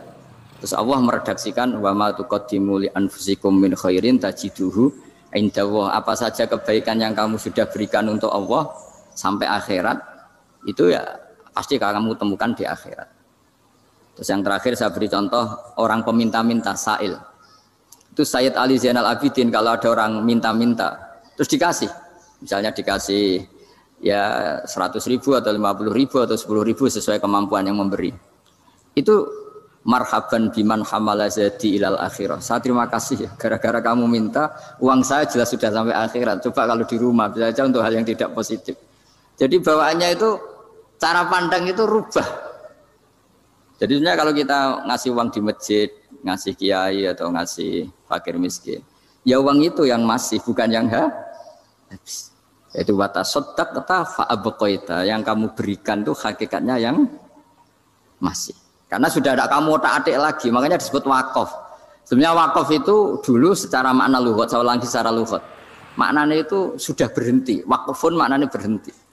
Terus Allah meredaksikan wa ma tuqaddimu li anfusikum min khairin tajiduhu indallah. Apa saja kebaikan yang kamu sudah berikan untuk Allah sampai akhirat itu ya pasti kamu temukan di akhirat. Terus yang terakhir saya beri contoh orang peminta-minta, sa'il. Itu Sayyid Ali Zainal Abidin kalau ada orang minta-minta terus dikasih, misalnya dikasih ya 100.000 atau 50.000 atau 10.000 sesuai kemampuan yang memberi, itu marhaban biman hamala zadi ilal akhirah. Saya terima kasih ya, gara-gara kamu minta uang saya jelas sudah sampai akhirat. Coba kalau di rumah bisa saja untuk hal yang tidak positif. Jadi bawaannya itu cara pandang itu rubah. Jadi sebenarnya kalau kita ngasih uang di masjid, ngasih kiai atau ngasih fakir miskin, ya uang itu yang masih, bukan yang habis. Itu watasodak kata fa'abqaita, yang kamu berikan itu hakikatnya yang masih. Karena sudah ada kamu otak-atik lagi, makanya disebut wakaf. Sebenarnya wakaf itu dulu secara makna lughat, saya ulangi secara lughat. Maknanya itu sudah berhenti, wakafun maknanya berhenti.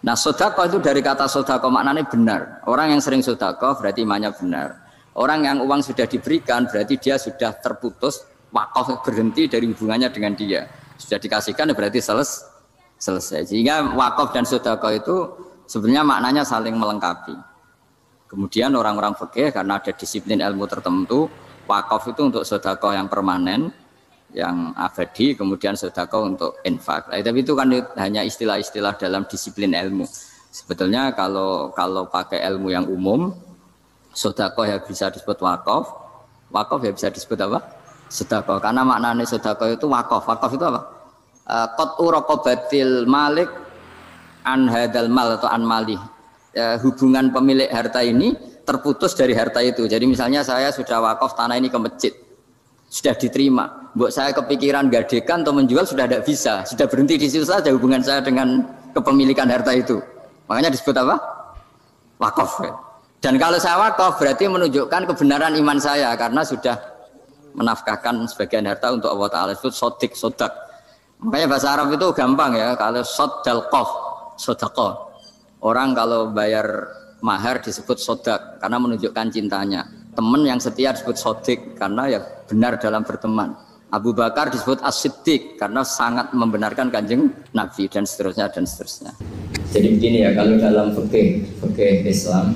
Nah, sedekah itu dari kata sedekah maknanya benar. Orang yang sering sedekah berarti imannya benar. Orang yang uang sudah diberikan berarti dia sudah terputus, wakaf berhenti dari hubungannya dengan dia. Sudah dikasihkan berarti selesai. Sehingga wakaf dan sedekah itu sebenarnya maknanya saling melengkapi. Kemudian orang-orang fikih karena ada disiplin ilmu tertentu, wakaf itu untuk sedekah yang permanen, yang abadi, kemudian sedekah untuk infak. Tapi itu kan hanya istilah-istilah dalam disiplin ilmu. Sebetulnya kalau pakai ilmu yang umum, sedekah ya bisa disebut wakaf, wakaf ya bisa disebut apa? Sedekah. Karena maknanya sedekah itu wakaf. Wakaf itu apa? Qat'u raqabatil malik an hadal mal atau an malih. Hubungan pemilik harta ini terputus dari harta itu. Jadi misalnya saya sudah wakaf tanah ini ke masjid, sudah diterima. Mbok saya kepikiran gadekan atau menjual sudah tidak bisa, sudah berhenti di situ saja hubungan saya dengan kepemilikan harta itu. Makanya disebut apa? Wakaf. Dan kalau saya wakaf berarti menunjukkan kebenaran iman saya karena sudah menafkahkan sebagian harta untuk Allah Ta'ala. Itu sodak. Makanya bahasa Arab itu gampang ya, kalau sodaqah. Orang kalau bayar mahar disebut sodak karena menunjukkan cintanya. Teman yang setia disebut sodik karena ya benar dalam berteman. Abu Bakar disebut as-siddiq karena sangat membenarkan kanjeng Nabi dan seterusnya dan seterusnya. Jadi begini ya, kalau dalam fikih Islam,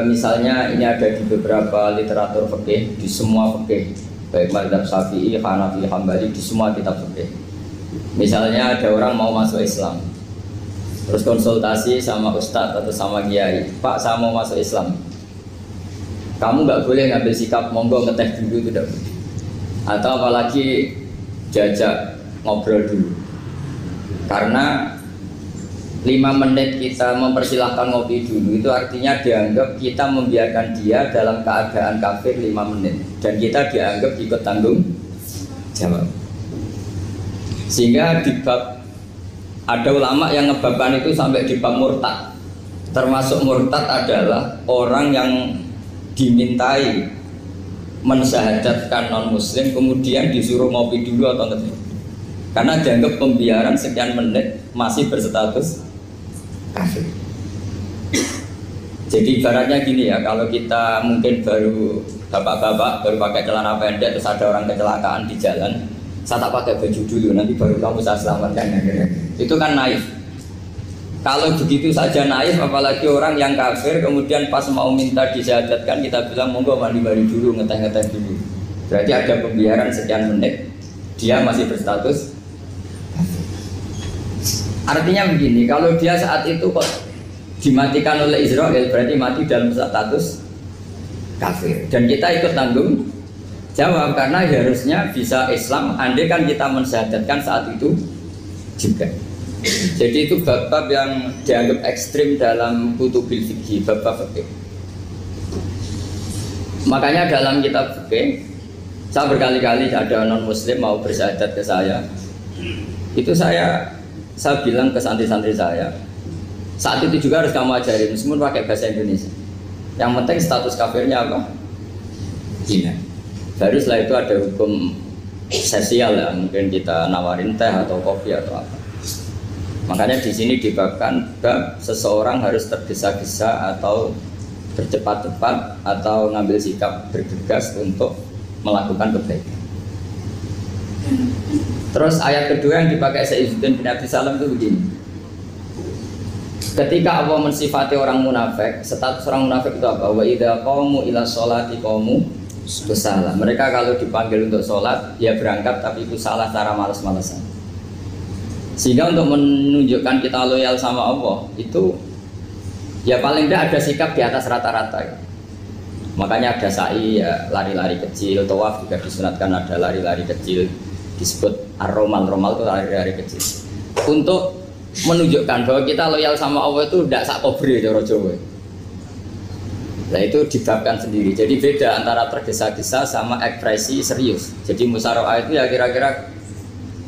misalnya ini ada di beberapa literatur fikih, di semua fikih, baik mazhab Syafi'i, Hanafi, Hambali, di semua kitab fikih. Misalnya ada orang mau masuk Islam, terus konsultasi sama ustadz atau sama kiai, Pak saya mau masuk Islam, kamu nggak boleh ngambil sikap monggo ngeteh dulu, tidak boleh. Atau apalagi jajak ngobrol dulu, karena 5 menit kita mempersilahkan ngopi dulu itu artinya dianggap kita membiarkan dia dalam keadaan kafir 5 menit dan kita dianggap ikut tanggung jawab. Sehingga di bab, ada ulama yang ngebabkan itu sampai di bab murtad. Termasuk murtad adalah orang yang dimintai mensyahadatkan non muslim kemudian disuruh ngopi dulu atau enggak, karena dianggap pembiaran sekian menit masih berstatus kafir. Jadi ibaratnya gini ya, kalau kita mungkin baru bapak-bapak baru pakai celana pendek terus ada orang kecelakaan di jalan, saya tak pakai baju dulu nanti baru kamu saya selamatkan, itu kan naif. Kalau begitu saja naif, apalagi orang yang kafir kemudian pas mau minta disyahadatkan kita bilang monggo mandi-mandi dulu, ngeteh-ngeteh dulu. Berarti ada pembiaran sekian menit, dia masih berstatus kafir. Artinya begini, kalau dia saat itu kok dimatikan oleh Israel berarti mati dalam status kafir. Dan kita ikut tanggung jawab karena harusnya bisa Islam andai kan kita mensyahadatkan saat itu juga. Jadi itu bab-bab yang dianggap ekstrim dalam kutubil fikih, bab-bab fikih. Makanya dalam kitab fikih, saya berkali-kali ada non muslim mau bersyahadat ke saya, itu saya saya bilang ke santri-santri saya, saat itu juga harus kamu ajarin, meskipun pakai bahasa Indonesia. Yang penting status kafirnya apa? Zina. Baru setelah itu ada hukum sosial ya, mungkin kita nawarin teh atau kopi atau apa. Makanya di sini dibabkan bab seseorang harus tergesa-gesa atau bercepat-cepat atau ngambil sikap bergegas untuk melakukan kebaikan. Terus ayat kedua yang dipakai Sayyidina bin Abi Salam itu begini. Ketika Allah mensifati orang munafik, status orang munafik itu apa? Wa idza qamu ila sholati qamu kusala. Mereka kalau dipanggil untuk sholat, ya berangkat tapi itu salah cara malas-malasan. Sehingga untuk menunjukkan kita loyal sama Allah itu ya paling tidak ada sikap di atas rata-rata ya. Makanya ada sa'i ya lari-lari kecil, tawaf juga disunatkan ada lari-lari kecil, disebut ar-romal, romal itu lari-lari kecil untuk menunjukkan bahwa kita loyal sama Allah itu tidak sak kobre cara Jawa. Nah itu dibabkan sendiri. Jadi beda antara tergesa-gesa sama ekspresi serius. Jadi musyawarah itu ya kira-kira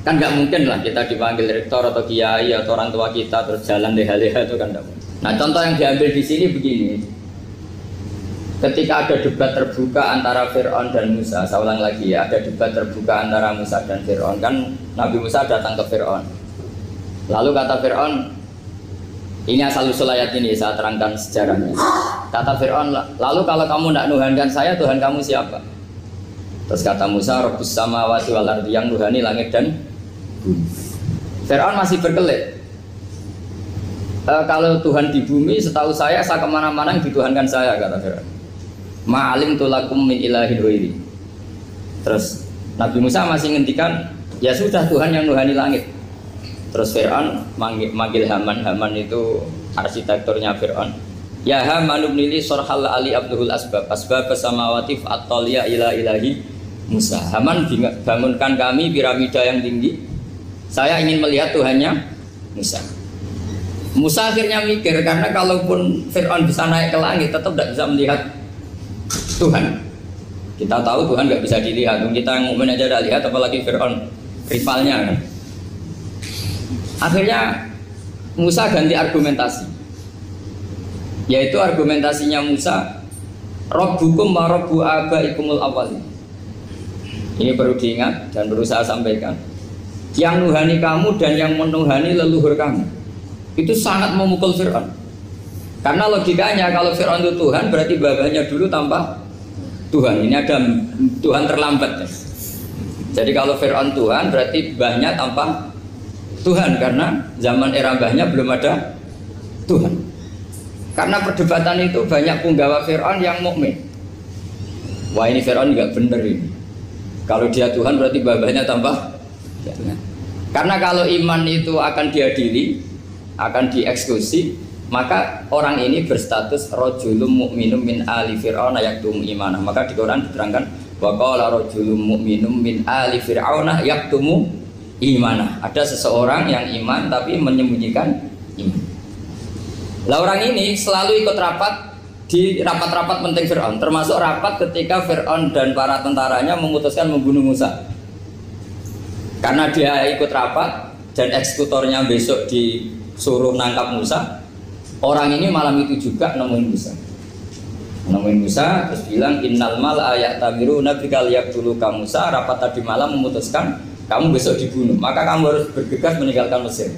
kan nggak mungkin lah kita dipanggil rektor atau kiai atau orang tua kita terus jalan leha-leha itu kan nggak mungkin. Nah contoh yang diambil di sini begini. Ketika ada debat terbuka antara Fir'aun dan Musa, saya ulang lagi ya, ada debat terbuka antara Musa dan Fir'aun. Kan Nabi Musa datang ke Fir'aun. Lalu kata Fir'aun, ini asal-usul ayat ini saya terangkan sejarahnya. Kata Fir'aun, lalu kalau kamu tidak nuhankan saya, Tuhan kamu siapa? Terus kata Musa, Rabbus samawati wal ardi, yang nuhani langit dan bumi. Fir'aun masih berkelit. Kalau Tuhan di bumi, setahu saya kemana-mana yang dituhankan saya, kata Fir'aun. Ma'alim tulakum min ilahin ghairi. Terus Nabi Musa masih ngendikan, ya sudah Tuhan yang nuhani langit. Terus Fir'aun manggil Haman. Haman itu arsitekturnya Fir'aun. Ya Haman ibnili sorhal ali abdul asbab samawati fa'atoliya ila ilahi Musa. Haman bangunkan kami piramida yang tinggi. Saya ingin melihat Tuhannya Musa. Musa akhirnya mikir, karena kalaupun Fir'aun bisa naik ke langit tetap tidak bisa melihat Tuhan. Kita tahu Tuhan nggak bisa dilihat. Kita yang mukmin aja tidak lihat, apalagi Fir'aun rivalnya kan. Akhirnya Musa ganti argumentasi, yaitu argumentasinya Musa, Rabbukum wa Rabbu abaikumul awwalin. Ini perlu diingat dan perlu saya sampaikan. Yang nuhani kamu dan yang menuhani leluhur kamu itu sangat memukul Fir'aun. Karena logikanya kalau Fir'aun itu Tuhan berarti babanya dulu tanpa Tuhan. Ini ada Tuhan terlambat. Jadi kalau Fir'aun Tuhan berarti mbahnya tanpa Tuhan, karena zaman era mbahnya belum ada Tuhan. Karena perdebatan itu banyak punggawa Fir'aun yang mukmin. Wah ini Fir'aun nggak bener ini. Kalau dia Tuhan berarti mbahnya tanpa Tuhan. Karena kalau iman itu akan diadili, akan dieksekusi, maka orang ini berstatus rajulun mukminum min ali fir'auna yaktum imanah. Maka di Quran diterangkan wa qala rajulun mukminum min ali fir'auna yaktumu imanah. Ada seseorang yang iman tapi menyembunyikan iman. Lah orang ini selalu ikut rapat di rapat-rapat penting Fir'aun, termasuk rapat ketika Fir'aun dan para tentaranya memutuskan membunuh Musa. Karena dia ikut rapat dan eksekutornya besok disuruh nangkap Musa, orang ini malam itu juga nemuin Musa terus bilang innal mal ayat tamiru nabikal yaqtulu ka Musa. Rapat tadi malam memutuskan kamu besok dibunuh, maka kamu harus bergegas meninggalkan Mesir.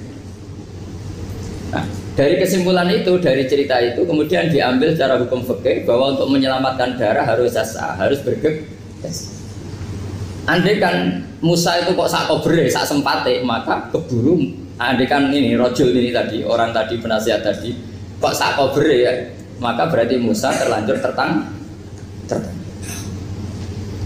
Nah, dari kesimpulan itu, dari cerita itu kemudian diambil secara hukum fikih bahwa untuk menyelamatkan darah harus sah, harus bergegas. Andai kan Musa itu kok sak kobre, sak sempate, maka keburu. Andai kan ini rojul ini tadi, orang tadi penasihat tadi kok sak kobre ya, maka berarti Musa terlanjur tertang.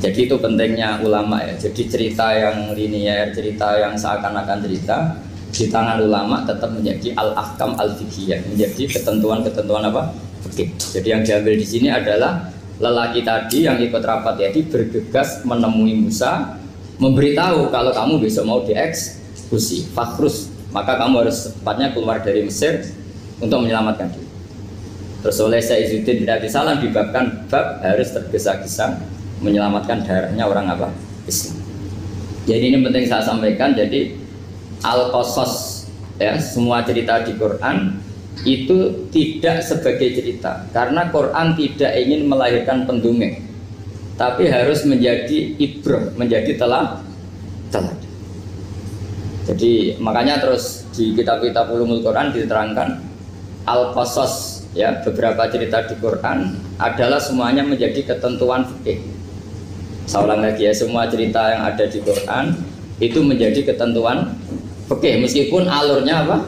Jadi itu pentingnya ulama ya. Jadi cerita yang linier, cerita yang seakan-akan cerita di tangan ulama tetap menjadi al-ahkam al-fiqhiyah, menjadi ketentuan-ketentuan apa? Fikih. Jadi yang diambil di sini adalah lelaki tadi yang ikut rapat jadi bergegas menemui Musa, memberitahu kalau kamu besok mau dieksekusi, fakrus, maka kamu harus secepatnya keluar dari Mesir untuk menyelamatkan diri. Terus oleh Sayyidina bin Abi Salam dibabkan bab harus tergesa-gesa menyelamatkan darahnya orang apa? Islam. Jadi ini penting saya sampaikan. Jadi al-qasas ya semua cerita di Quran itu tidak sebagai cerita, karena Quran tidak ingin melahirkan pendongeng, tapi harus menjadi ibrah, menjadi teladan. Jadi makanya terus di kitab-kitab ulumul Quran diterangkan al-qasas, ya beberapa cerita di Quran adalah semuanya menjadi ketentuan fikih. Saya ulang lagi ya, semua cerita yang ada di Quran itu menjadi ketentuan fikih, meskipun alurnya apa?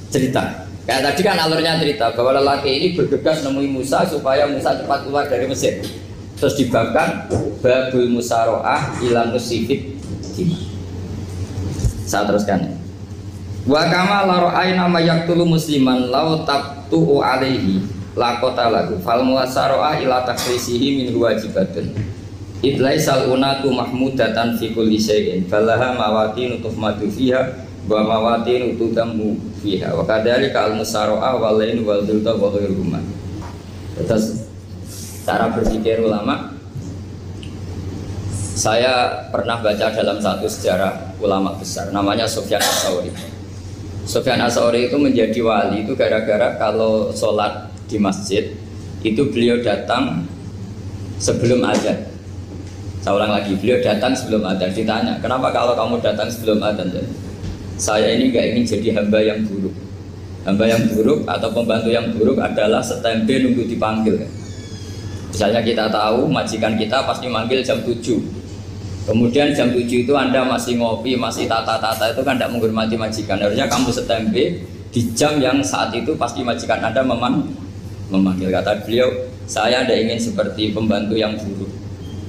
Cerita. Kayak tadi kan alurnya cerita bahwa lelaki ini bergegas nemui Musa supaya Musa cepat keluar dari Mesir. Terus dibabkan babul musaroah ilan usifid. Saya teruskan. Wa kama la ra'ayna ma yaqtulu musliman law tabtu alaihi laqata lahu fal musaroah ila takrisihi min wajibatun. Idlaisal unatu mahmudatan fi kulli syai'in falaha mawatin tuhmadu fiha wa mawatin tudamu fiha wa kadzalika al musaroah wal lain wal dhulta wa ghairuhuma. Terus cara berpikir ulama, saya pernah baca dalam satu sejarah ulama besar namanya Sufyan Ats-Tsauri. Sufyan Ats-Tsauri itu menjadi wali itu gara-gara kalau sholat di masjid itu beliau datang sebelum adzan. Saya ulang lagi, beliau datang sebelum adzan. Ditanya, kenapa kalau kamu datang sebelum adzan? Saya ini gak ingin jadi hamba yang buruk. Hamba yang buruk atau pembantu yang buruk adalah setempe nunggu dipanggil. Misalnya kita tahu majikan kita pasti manggil jam 7. Kemudian jam 7 itu Anda masih ngopi, masih tata-tata, itu kan tidak menghormati majikan. Harusnya kamu setempe di jam yang saat itu pasti majikan Anda memanggil. Kata beliau, saya tidak ingin seperti pembantu yang buruk,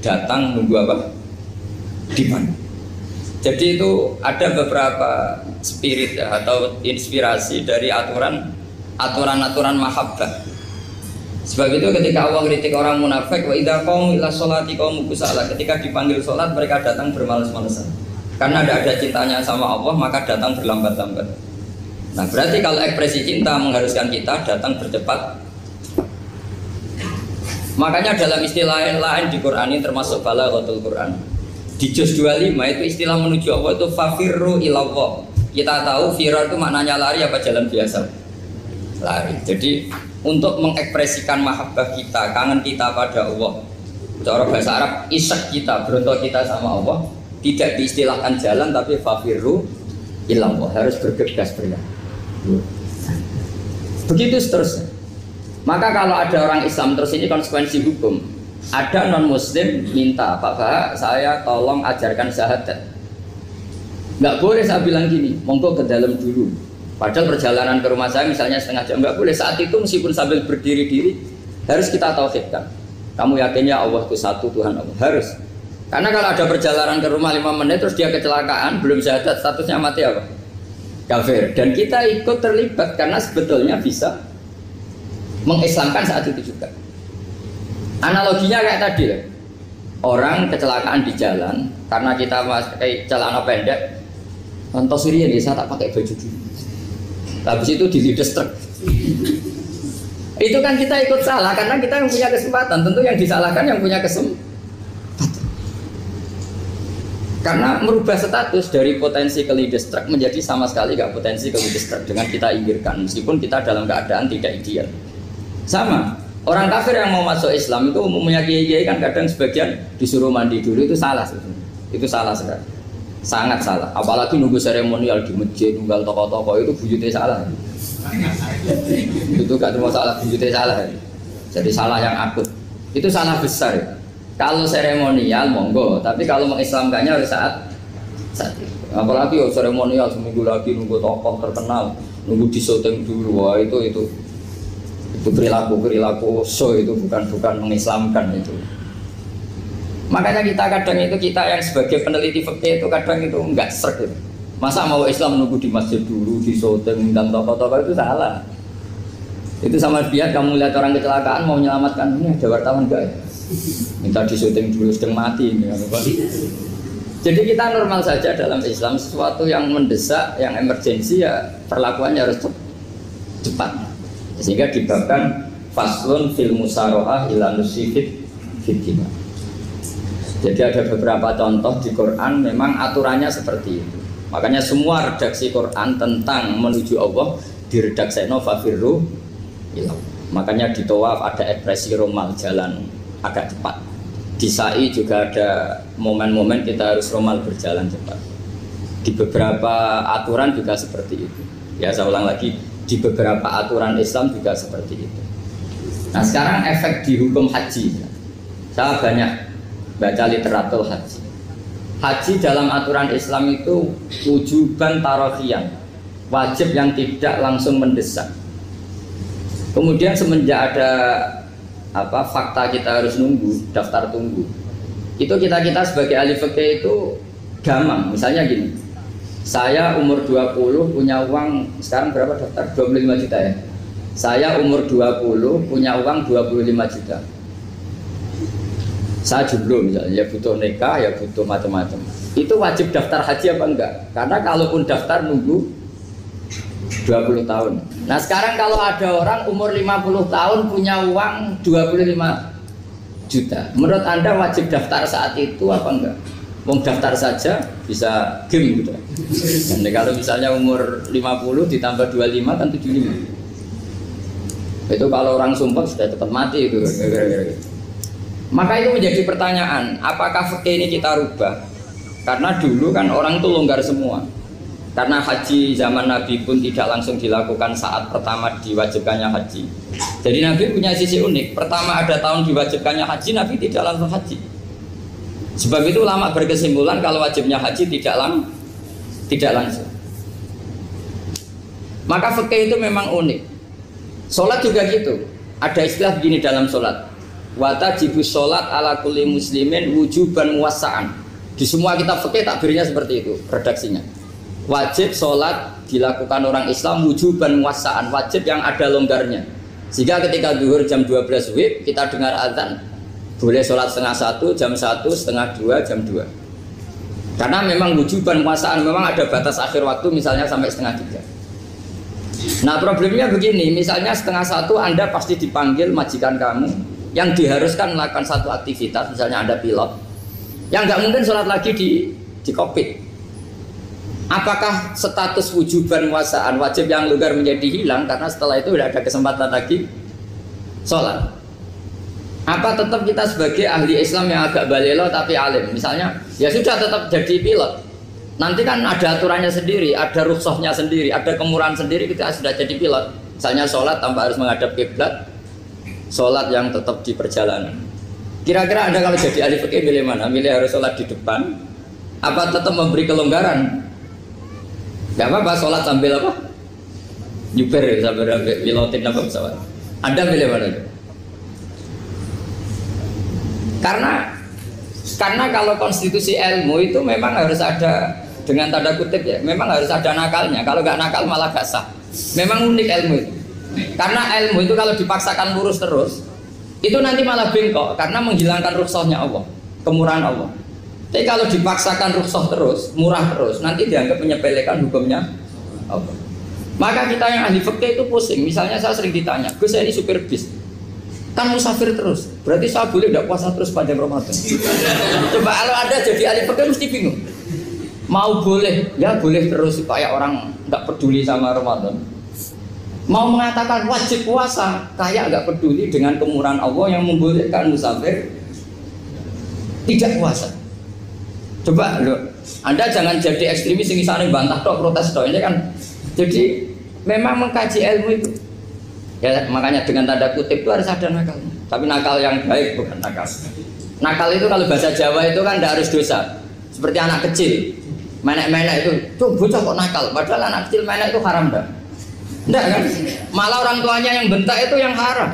datang nunggu apa? Dipanggil. Jadi itu ada beberapa spirit ya, atau inspirasi dari aturan-aturan mahabbah. Sebab itu ketika Allah kritik orang munafik, wa idza qamu ila sholati qamu kusala, ketika dipanggil sholat mereka datang bermalas-malasan. Karena tidak ada cintanya sama Allah, maka datang berlambat-lambat. Nah, berarti kalau ekspresi cinta mengharuskan kita datang bercepat. Makanya dalam istilah lain di Quran ini termasuk balaghatul Quran. Di juz 25 itu istilah menuju Allah itu fafirru ilallah. Kita tahu firar itu maknanya lari apa jalan biasa? Lari. Jadi untuk mengekspresikan mahabbah kita, kangen kita pada Allah, cara bahasa Arab isyak kita, berontok kita sama Allah, tidak diistilahkan jalan tapi fafirru ilallah, harus bergegas bergerak. Begitu seterusnya. Maka kalau ada orang Islam, terus ini konsekuensi hukum, ada non muslim minta, Pak Bah, saya tolong ajarkan syahadat. Nggak boleh saya bilang gini, monggo ke dalam dulu. Padahal perjalanan ke rumah saya misalnya setengah jam, nggak boleh. Saat itu meskipun sambil berdiri-diri harus kita tauhidkan. Kamu yakinnya Allah itu satu, Tuhan Allah, harus. Karena kalau ada perjalanan ke rumah 5 menit terus dia kecelakaan, belum syahadat, statusnya mati apa? Kafir. Dan kita ikut terlibat karena sebetulnya bisa mengislamkan saat itu juga. Analoginya kayak tadi lah. Orang kecelakaan di jalan karena kita pakai celana pendek, contoh Surian ya, saya tak pakai baju dulu. Habis itu dilides truk. Itu kan kita ikut salah karena kita yang punya kesempatan. Tentu yang disalahkan yang punya kesempatan. Karena merubah status dari potensi kelides truk menjadi sama sekali gak potensi kelides truk dengan kita inggirkan, meskipun kita dalam keadaan tidak ideal. Sama, orang kafir yang mau masuk Islam itu umumnya kiai-kiai kan kadang sebagian disuruh mandi dulu, itu salah sebenarnya. Itu salah sekali. Sangat salah, apalagi nunggu seremonial di masjid, nunggal toko-toko, itu bujutnya salah. Itu gak cuma salah, bujutnya salah. Jadi salah yang akut. Itu salah besar. Kalau seremonial monggo, tapi kalau mengislamkannya harus saat itu. Apalagi seremonial seminggu lagi nunggu tokoh terkenal, nunggu disyuting dulu, wah itu perilaku so, itu bukan mengislamkan itu. Makanya kita yang sebagai peneliti fikih itu kadang itu enggak srek gitu. Masa mau Islam nunggu di masjid dulu, di syuting dan tokoh-tokoh, itu salah. Itu sama biar kamu lihat orang kecelakaan mau menyelamatkan, ini ada wartawan enggak ya? Minta di syuting dulu, sedang mati ini. Jadi kita normal saja dalam Islam, sesuatu yang mendesak, yang emergensi ya perlakuannya harus cepat. Sehingga dibabkan faslun fil musaroah ila nusifid fitina. Jadi ada beberapa contoh di Quran memang aturannya seperti itu. Makanya semua redaksi Quran tentang menuju Allah diredakseno fafirru ilallah. Makanya di tawaf ada ekspresi romal, jalan agak cepat. Di sa'i juga ada momen-momen kita harus romal, berjalan cepat. Di beberapa aturan juga seperti itu. Ya saya ulang lagi, di beberapa aturan Islam juga seperti itu. Nah sekarang efek di hukum haji. Saya banyak baca literatur haji. Haji dalam aturan Islam itu wujuban tarofian, wajib yang tidak langsung mendesak. Kemudian semenjak ada fakta kita harus nunggu, daftar tunggu, itu kita sebagai ahli fikih itu gamang. Misalnya gini, saya umur 20 punya uang, sekarang berapa daftar? 25 juta ya. Saya umur 20 punya uang 25 juta. Saya jomblo misalnya, ya butuh nikah, ya butuh macam-macam. Itu wajib daftar haji apa enggak? Karena kalaupun daftar nunggu 20 tahun. Nah sekarang kalau ada orang umur 50 tahun punya uang 25 juta, menurut Anda wajib daftar saat itu apa enggak? Mau daftar saja bisa game gitu. Dan kalau misalnya umur 50 ditambah 25 kan 75. Itu kalau orang sumpah sudah cepat mati itu. Maka itu menjadi pertanyaan, apakah fikih ini kita rubah? Karena dulu kan orang itu longgar semua. Karena haji zaman Nabi pun tidak langsung dilakukan saat pertama diwajibkannya haji. Jadi Nabi punya sisi unik. Pertama ada tahun diwajibkannya haji, Nabi tidak langsung haji. Sebab itu ulama berkesimpulan kalau wajibnya haji tidak langsung. Maka fikih itu memang unik. Sholat juga gitu. Ada istilah begini dalam sholat. Watajibus sholat ala kulli muslimin wujuban muwassa'an. Di semua kitab fikih takbirnya seperti itu redaksinya. Wajib sholat dilakukan orang Islam wujuban muwassa'an, wajib yang ada longgarnya. Sehingga ketika zuhur jam 12 WIB kita dengar azan, boleh sholat setengah 1, jam 1, setengah 2, jam 2. Karena memang wujuban muwassa'an, memang ada batas akhir waktu misalnya sampai setengah 3. Nah problemnya begini, misalnya setengah 1 Anda pasti dipanggil majikan kamu yang diharuskan melakukan satu aktivitas, misalnya ada pilot yang nggak mungkin sholat lagi di kokpit. Apakah status wujuban muwassa'an, wajib yang longgar menjadi hilang karena setelah itu tidak ada kesempatan lagi sholat? Apa tetap kita sebagai ahli Islam yang agak balelo tapi alim, misalnya ya sudah tetap jadi pilot, nanti kan ada aturannya sendiri, ada rukhsahnya sendiri, ada kemurahan sendiri kita sudah jadi pilot. Misalnya sholat tanpa harus menghadap kiblat, sholat yang tetap di perjalanan. Kira-kira Anda kalau jadi ahli fikih milih mana? Milih harus sholat di depan, apa tetap memberi kelonggaran? Gak apa-apa sholat sambil apa? Nyuper ya, sambil pilotin apa pesawat. Anda milih mana? Karena kalau konstitusi ilmu itu memang harus ada, dengan tanda kutip ya, memang harus ada nakalnya. Kalau nggak nakal malah gak sah. Memang unik ilmu itu. Karena ilmu itu kalau dipaksakan lurus terus, itu nanti malah bengkok karena menghilangkan rukhsahnya Allah, kemurahan Allah. Tapi kalau dipaksakan rukhsah terus, murah terus, nanti dianggap menyepelekan hukumnya Allah. Maka kita yang ahli fikih itu pusing. Misalnya saya sering ditanya, Gus saya ini supir bis, kan musafir terus, berarti saya boleh tidak puasa terus pada Ramadan? Coba kalau Anda jadi ahli fikih mesti bingung. Mau boleh, ya boleh terus supaya orang nggak peduli sama Ramadan. Mau mengatakan wajib puasa, kayak nggak peduli dengan kemurahan Allah yang membolehkan musafir tidak puasa. Coba loh, Anda jangan jadi ekstremis yang misalnya bantah tok, protes tok, ini kan. Jadi memang mengkaji ilmu itu. Ya makanya dengan tanda kutip itu harus ada nakal. Tapi nakal yang baik, bukan nakal. Nakal itu kalau bahasa Jawa itu kan tidak harus dosa. Seperti anak kecil, menek-menek itu, tuh bocah kok nakal. Padahal anak kecil menek itu haram dah. Enggak kan? Malah orang tuanya yang bentak itu yang haram.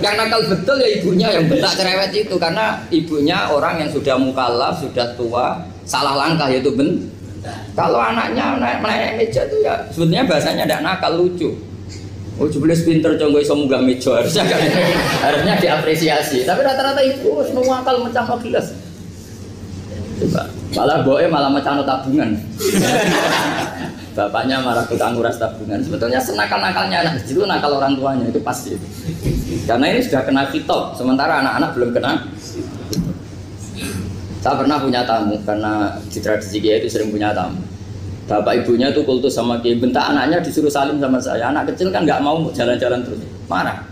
Yang nakal betul ya ibunya yang bentak cerewet itu, karena ibunya orang yang sudah mukallaf, sudah tua, salah langkah yaitu bentak. Kalau anaknya naik meja itu ya sebetulnya bahasanya tidak nakal, lucu. Oh jelas pinter conggo iso munggah meja, harusnya diapresiasi. Tapi rata-rata itu semua akal macam gelas. Coba, malah boe malah macam tabungan. Bapaknya malah tukang nguras tabungan. Sebetulnya senakal-nakalnya anak kecil itu nakal orang tuanya, itu pasti. Karena ini sudah kena kitab, sementara anak-anak belum kena. Saya pernah punya tamu karena di tradisi Kiai itu sering punya tamu. Bapak ibunya itu kultus sama Kiai, bentak anaknya disuruh salim sama saya. Anak kecil kan nggak mau jalan-jalan terus, marah.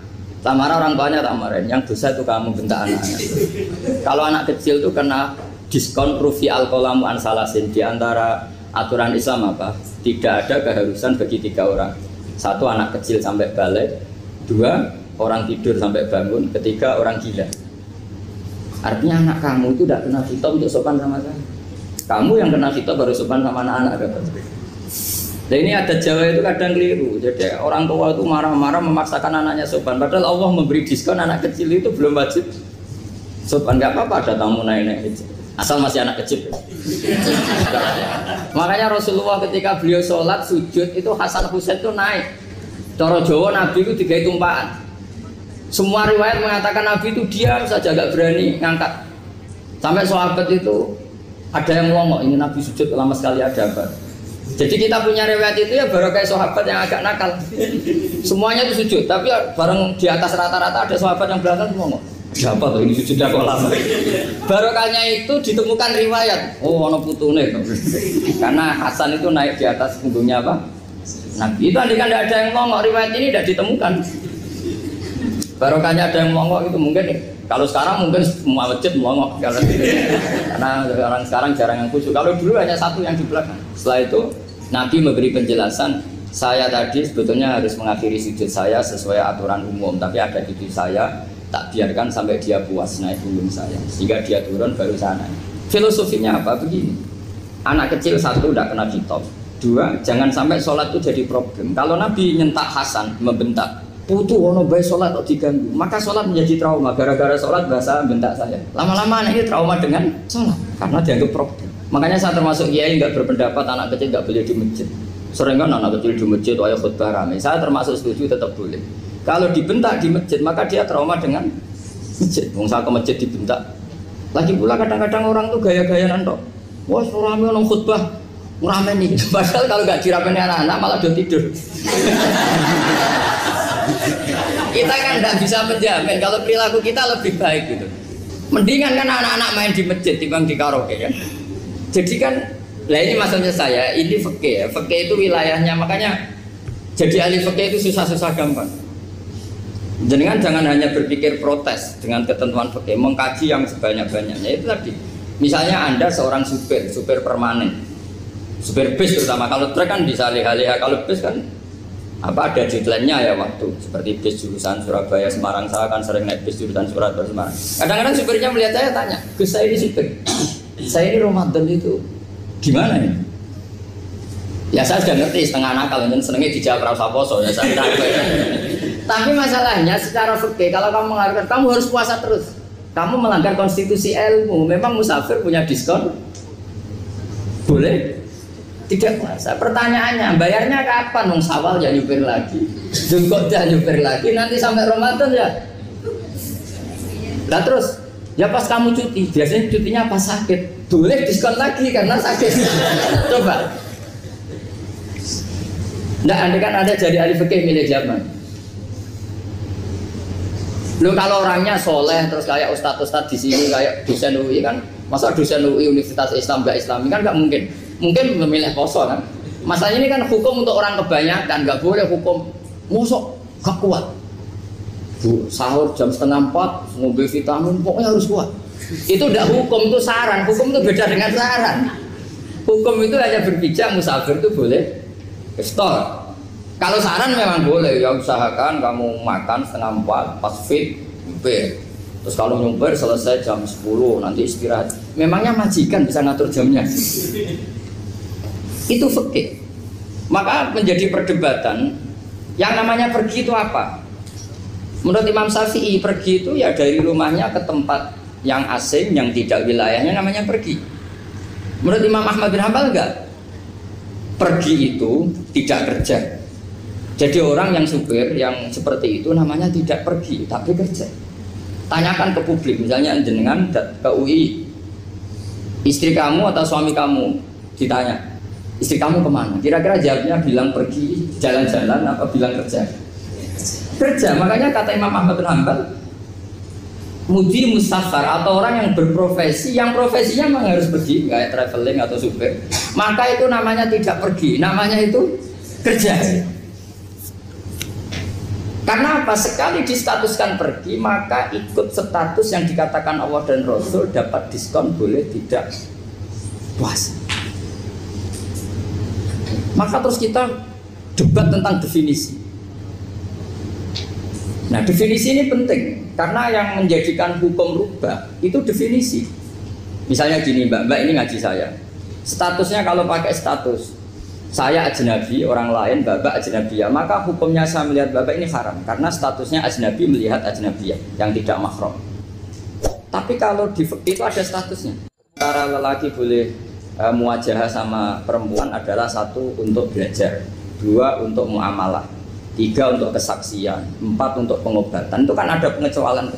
Tak marah orang tuanya tak marahin. Yang dosa itu kamu bentak anaknya. Kalau anak kecil itu kena diskon rufi al-qalamu an salasin. Di antara aturan Islam apa? Tidak ada keharusan bagi 3 orang. 1 anak kecil sampai balik, 2 orang tidur sampai bangun, 3 orang gila. Artinya anak kamu itu tidak kena khitab untuk sopan sama saya. Kamu yang kena khitab baru sopan sama anak-anak. Nah ini adat Jawa itu kadang keliru. Jadi orang tua itu marah-marah memaksakan anaknya sopan. Padahal Allah memberi diskon anak kecil itu belum wajib sopan. Gak apa-apa ada tamu naik-naik asal masih anak kecil. Makanya Rasulullah ketika beliau sholat sujud itu Hasan Husain itu naik. Cara Jawa Nabi itu 3 tumpahan. Semua riwayat mengatakan Nabi itu diam saja gak berani ngangkat. Sampai sahabat itu ada yang melongok, ini Nabi sujud lama sekali ada apa? Jadi kita punya riwayat itu ya baru kayak sahabat yang agak nakal. Semuanya itu sujud, tapi bareng di atas rata-rata ada sahabat yang belakang ngomong. Siapa tuh ini sujudnya kok lama? Barokahnya itu ditemukan riwayat. Oh, ono putune. Karena Hasan itu naik di atas punggungnya apa? Nabi itu andai kan tidak ada yang ngomong, riwayat ini tidak ditemukan. Barokahnya ada yang ngomong itu mungkin. Kalau sekarang mungkin semua masjid melongok karena orang sekarang jarang yang khusyuk. Kalau dulu hanya 1 yang di belakang. Setelah itu Nabi memberi penjelasan, saya tadi sebetulnya harus mengakhiri sujud saya sesuai aturan umum, tapi ada cucu saya tak biarkan sampai dia puas naik punggung saya, sehingga dia turun baru sana. Filosofinya apa? Begini, anak kecil 1 tidak kena khitab, 2 jangan sampai sholat itu jadi problem. Kalau Nabi nyentak Hasan membentak, putu ono bae sholat kok diganggu, maka sholat menjadi trauma. Gara-gara sholat bahasa bentak saya. Lama-lama anak ini trauma dengan sholat karena dianggap problem. Makanya saya termasuk kiai nggak berpendapat anak kecil nggak boleh di masjid. Sering kan anak kecil di masjid ayat khutbah rame. Saya termasuk setuju tetap boleh. Kalau dibentak di masjid maka dia trauma dengan masjid. Wong saya ke masjid dibentak. Lagi pula kadang-kadang orang tuh gaya-gayaan tok. Wah, rame orang khutbah rame nih. Padahal kalau nggak diramein anak-anak malah udah tidur. Kita kan tidak bisa menjamin kalau perilaku kita lebih baik gitu. Mendingan kan anak-anak main di masjid timbang di karaoke kan. Jadi kan, lah ini maksudnya saya, ini fikih ya. Fikih itu wilayahnya, makanya jadi ahli fikih itu susah-susah gampang. Jangan hanya berpikir protes dengan ketentuan fikih, mengkaji yang sebanyak-banyaknya itu tadi. Misalnya Anda seorang supir permanen, supir bis terutama. Kalau truk kan bisa alih-alih, kalau bis kan apa ada deadline-nya ya waktu. Seperti bis jurusan Surabaya Semarang, saya kan sering naik bis jurusan Surabaya Semarang. Kadang-kadang supirnya melihat saya tanya, Gus saya ini supir, saya ini Ramadan itu gimana ini? Ya saya sudah ngerti setengah nakal, dan senengnya dijawab rasa poso ya saya tahu. Tapi masalahnya secara fikih kalau kamu mengharapkan kamu harus puasa terus, kamu melanggar konstitusi ilmu. Memang musafir punya diskon? Boleh? Tidak puasa. Pertanyaannya, bayarnya kapan? Nung Sawal ya nyupir lagi, Zulqa'dah nyupir lagi, nanti sampai Ramadan ya. Nah terus, ya pas kamu cuti, biasanya cutinya pas sakit, boleh diskon lagi karena sakit. Coba. Nggak, andai kan ada jadi ahli fikih milih zaman. Lo kalau orangnya soleh terus kayak ustadz di sini kayak dosen UI kan, masa dosen UI Universitas Islam nggak Islami kan nggak mungkin. Mungkin memilih poso kan. Masalahnya ini kan hukum untuk orang kebanyakan, nggak boleh hukum musuh gak kuat. Sahur jam 3:30 ngombe vitamin pokoknya harus kuat. Itu udah hukum, itu saran. Hukum itu beda dengan saran. Hukum itu hanya berpijak musafir itu boleh stop. Kalau saran memang boleh, ya usahakan kamu makan 3:30 pas fit nyumpir. Terus kalau nyumpir selesai jam 10 nanti istirahat. Memangnya majikan bisa ngatur jamnya? Itu fikih. Maka menjadi perdebatan yang namanya pergi itu apa? Menurut Imam Syafi'i pergi itu ya dari rumahnya ke tempat yang asing yang tidak wilayahnya namanya pergi. Menurut Imam Ahmad bin Hanbal enggak. Pergi itu tidak kerja. Jadi orang yang supir yang seperti itu namanya tidak pergi tapi kerja. Tanyakan ke publik, misalnya jenengan ke UI, istri kamu atau suami kamu ditanya, istri kamu kemana? Kira-kira jawabnya bilang pergi jalan-jalan apa bilang kerja? Kerja. Makanya kata Imam Ahmad bin Hanbal, mudi musafar atau orang yang berprofesi, yang profesinya memang harus pergi kayak traveling atau supir, maka itu namanya tidak pergi, namanya itu kerja. Karena apa? Sekali distatuskan pergi, maka ikut status yang dikatakan Allah dan Rasul, dapat diskon, boleh tidak puasa. Maka terus kita debat tentang definisi. Nah, definisi ini penting karena yang menjadikan hukum rubah itu definisi. Misalnya gini, Mbak ini ngaji saya. Statusnya kalau pakai status saya ajnabi, orang lain Bapak ajnabiyah, maka hukumnya saya melihat Bapak ini haram karena statusnya ajnabi melihat ajnabiyah yang tidak mahram. Tapi kalau di fikih itu ada statusnya. Antara lelaki boleh muwajahah sama perempuan adalah satu untuk belajar, dua untuk muamalah, tiga untuk kesaksian, empat untuk pengobatan. Itu kan ada pengecualian.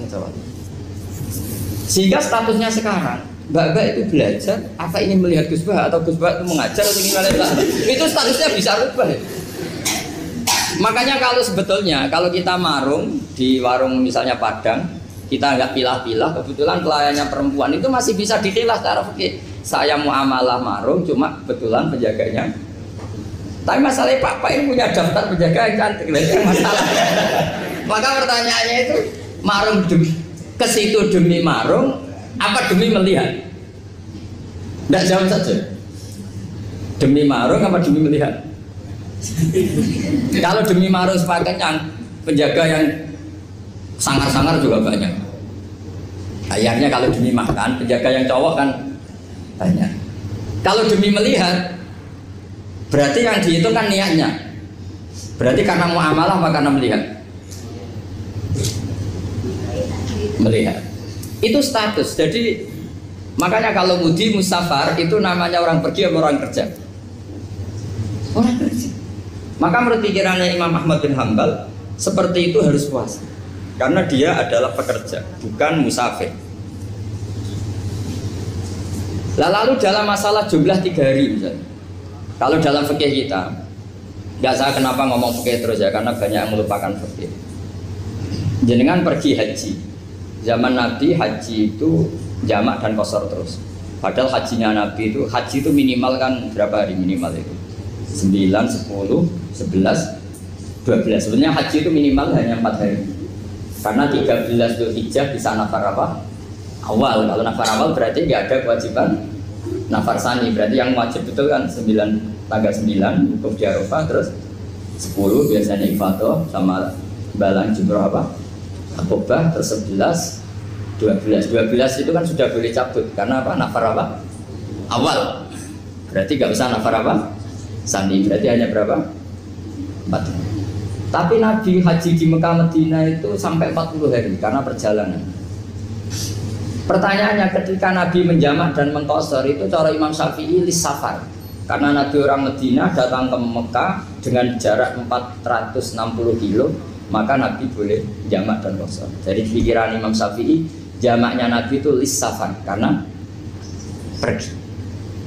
Sehingga statusnya sekarang Mbak itu belajar, apa ingin melihat Gus Bah atau Gus Bah itu mengajar atau ingin melihat itu statusnya bisa rubah. Makanya kalau sebetulnya kalau kita marung di warung misalnya Padang, kita nggak pilah-pilah, kebetulan pelayannya perempuan itu masih bisa dikilah secara fikih. Saya muamalah marung, cuma kebetulan penjaganya. Tapi masalahnya Pak ini punya daftar penjaga yang cantik, yang masalah. Maka pertanyaannya itu marung ke situ demi marung, apa demi melihat? Tidak jawab saja. Demi marung apa demi melihat? Kalau demi marung sepakat yang penjaga yang sangar-sangar juga banyak. Akhirnya kalau demi makan, penjaga yang cowok kan banyak. Kalau demi melihat, berarti yang dihitung kan niatnya. Berarti karena muamalah apa karena melihat? Melihat. Itu status. Jadi makanya kalau mudi musafar itu namanya orang pergi atau orang kerja? Orang kerja. Maka menurut pikirannya Imam Ahmad bin Hambal seperti itu harus puasa. Karena dia adalah pekerja, bukan musafir. Lalu dalam masalah jumlah 3 hari misalnya. Kalau dalam fikih kita, nggak saya kenapa ngomong fikih terus ya, karena banyak yang melupakan fikih. Jenengan pergi haji, zaman Nabi haji itu jamak dan qashar terus. Padahal hajinya Nabi itu, haji itu minimal kan berapa hari minimal itu? 9, 10, 11, 12. Sebenarnya haji itu minimal hanya 4 hari. Karena 13 Dzulhijjah bisa nafar apa? Awal. Kalau nafar awal berarti nggak ada kewajiban nafar sani. Berarti yang wajib betul kan 9, tanggal 9 wukuf di Arafah, terus 10 biasanya ifadah sama balang jumroh apa? Akobah, terus 11, 12 itu kan sudah boleh cabut karena apa? Nafar apa? Awal. Berarti nggak usah nafar apa? Sani. Berarti hanya berapa? 4 hari. Tapi Nabi haji di Mekah Medina itu sampai 40 hari karena perjalanan. Pertanyaannya, ketika Nabi menjamak dan mengqashar itu cara Imam Syafi'i lis safar. Karena Nabi orang Medina datang ke Mekah dengan jarak 460 kilo, maka Nabi boleh jamak dan qashar. Jadi pikiran Imam Syafi'i, jamaknya Nabi itu lis safar karena pergi.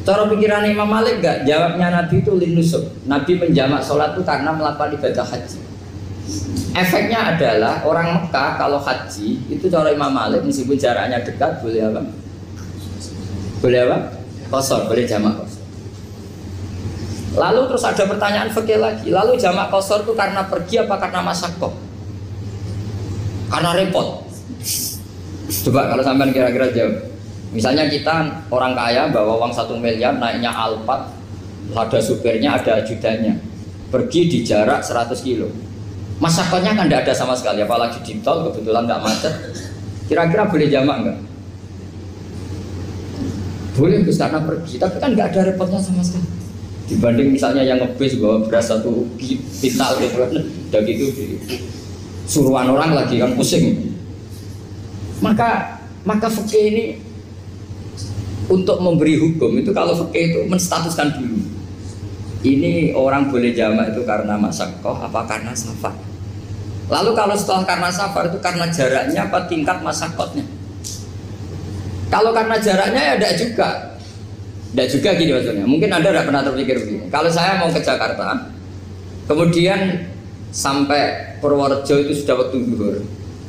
Cara pikiran Imam Malik enggak, jawabnya Nabi itu lin nusuk. Nabi menjamak sholat itu karena melakukan ibadah haji. Efeknya adalah orang Mekah kalau haji itu cara Imam Malik meskipun jaraknya dekat boleh apa? Boleh apa? Qashar, boleh jamak qashar. Lalu terus ada pertanyaan fikih lagi. Lalu jamak qashar itu karena pergi apa karena masyaqqah? Karena repot. Coba kalau sampean kira-kira jawab. Misalnya kita orang kaya bawa uang 1 miliar naiknya Alphard, ada supirnya, ada ajudannya, pergi di jarak 100 kilo. Masyaqqahnya kan tidak ada sama sekali, apalagi di tol kebetulan nggak macet. Kira-kira boleh jamak nggak? Boleh Gus karena pergi, tapi kan nggak ada repotnya sama sekali. Dibanding misalnya yang ngebis bawa beras 1 pintal gitu kan, udah gitu suruhan orang lagi kan pusing. Maka fikih ini untuk memberi hukum itu kalau fikih itu menstatuskan dulu. Ini orang boleh jamak itu karena masyaqqah apa karena safar. Lalu kalau setelah karena safar itu karena jaraknya apa tingkat masyaqqahnya. Kalau karena jaraknya ya tidak juga. Tidak juga gini maksudnya. Mungkin Anda tidak pernah terpikir begini. Kalau saya mau ke Jakarta, kemudian sampai Purworejo itu sudah waktu zuhur.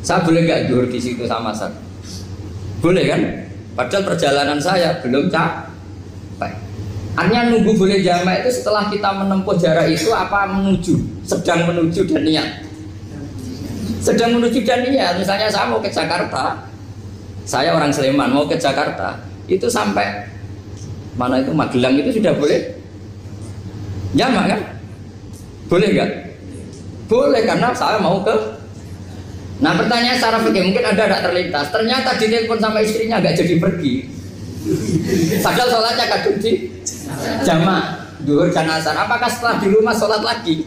Saya boleh nggak zuhur di situ sama asar? Boleh kan? Padahal perjalanan saya belum capek. Artinya nunggu boleh jamak itu setelah kita menempuh jarak itu apa menuju, sedang menuju dan niat. Sedang menuju dan niat. Misalnya saya mau ke Jakarta, saya orang Sleman mau ke Jakarta, itu sampai mana itu Magelang itu sudah boleh jamak kan? Boleh nggak? Boleh karena saya mau ke. Nah pertanyaan secara fikih mungkin Anda tidak terlintas. Ternyata ditelepon sama istrinya nggak jadi pergi. Padahal sholatnya kadung di jamak duhur dan asar. Apakah setelah di rumah sholat lagi?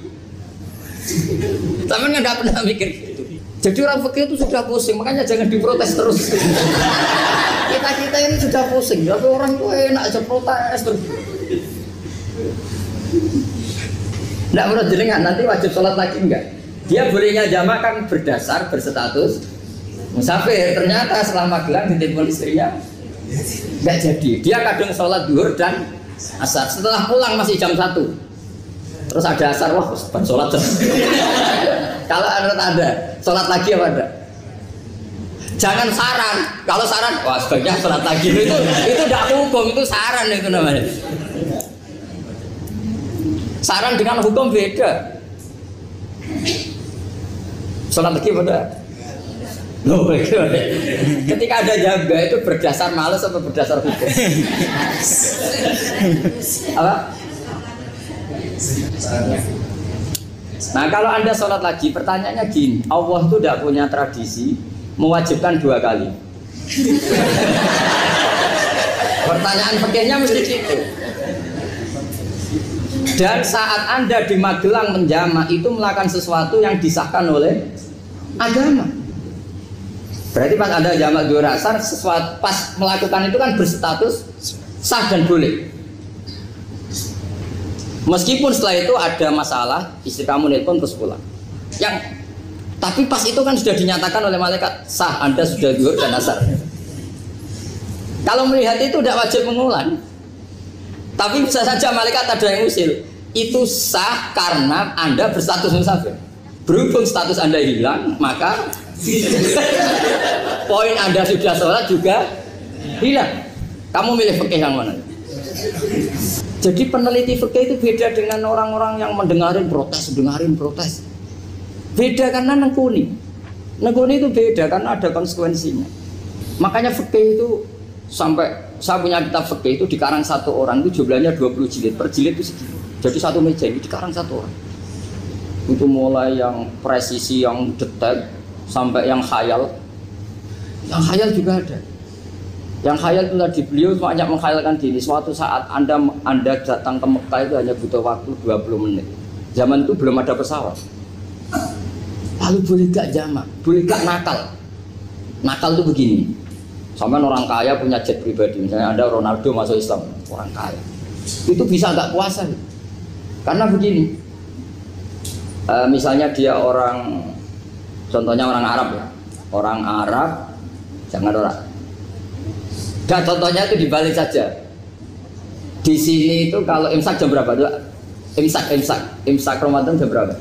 Tapi nggak pernah mikir gitu. Jadi orang fikih itu sudah pusing, makanya jangan diprotes terus. Kita ini sudah pusing, tapi orang itu enak aja protes terus. Nggak perlu jelingan, nanti wajib sholat lagi enggak? Dia bolehnya jamak kan berdasar berstatus musafir. Ternyata selama Magelang ditelepon istrinya nggak jadi. Dia kadang sholat duhur dan asar. Setelah pulang masih jam 1. Terus ada asar, wah sholat. Kalau ada sholat lagi apa ada? Jangan saran. Kalau saran, wah sebaiknya sholat lagi. Itu tidak hukum, itu saran itu namanya. Saran dengan hukum beda. Sholat lagi pada. Loh, ketika ada jaga itu berdasar malas atau berdasar hukum? Apa? Nah kalau Anda sholat lagi, pertanyaannya gini, Allah itu tidak punya tradisi mewajibkan 2 kali. Pertanyaan fikihnya mesti gitu. Dan saat Anda di Magelang menjamak itu melakukan sesuatu yang disahkan oleh agama. Berarti pas Anda jamak duhur asar, sesuatu pas melakukan itu kan berstatus sah dan boleh. Meskipun setelah itu ada masalah, istri kamu nelpon terus pulang. Tapi pas itu kan sudah dinyatakan oleh malaikat sah, Anda sudah duhur dan asar. Kalau melihat itu tidak wajib mengulang. Tapi bisa saja malaikat ada yang usil. Itu sah karena Anda berstatus musafir. Berhubung status Anda hilang, maka poin Anda sudah sholat juga hilang. Kamu milih fikih yang mana? Jadi peneliti fikih itu beda dengan orang-orang yang dengarin protes. Beda karena nengkuni itu beda karena ada konsekuensinya. Makanya fikih itu sampai saya punya kitab fikih itu dikarang 1 orang itu jumlahnya 20 jilid, per jilid itu segitu. Jadi 1 meja ini dikarang 1 orang. Itu mulai yang presisi, yang detail sampai yang khayal. Yang khayal juga ada. Yang khayal itu tadi beliau banyak menghayalkan gini, suatu saat Anda datang ke Mekah itu hanya butuh waktu 20 menit. Zaman itu belum ada pesawat. Lalu boleh gak jamak? Boleh gak nakal? Nakal itu begini. Sampai orang kaya punya jet pribadi, misalnya Anda Ronaldo masuk Islam, orang kaya. Itu bisa gak puasa? Karena begini. Misalnya dia orang, contohnya orang Arab ya. Orang Arab, jangan orang. Dan contohnya itu dibalik saja. Di sini itu kalau imsak jam berapa? Imsak Ramadan jam berapa?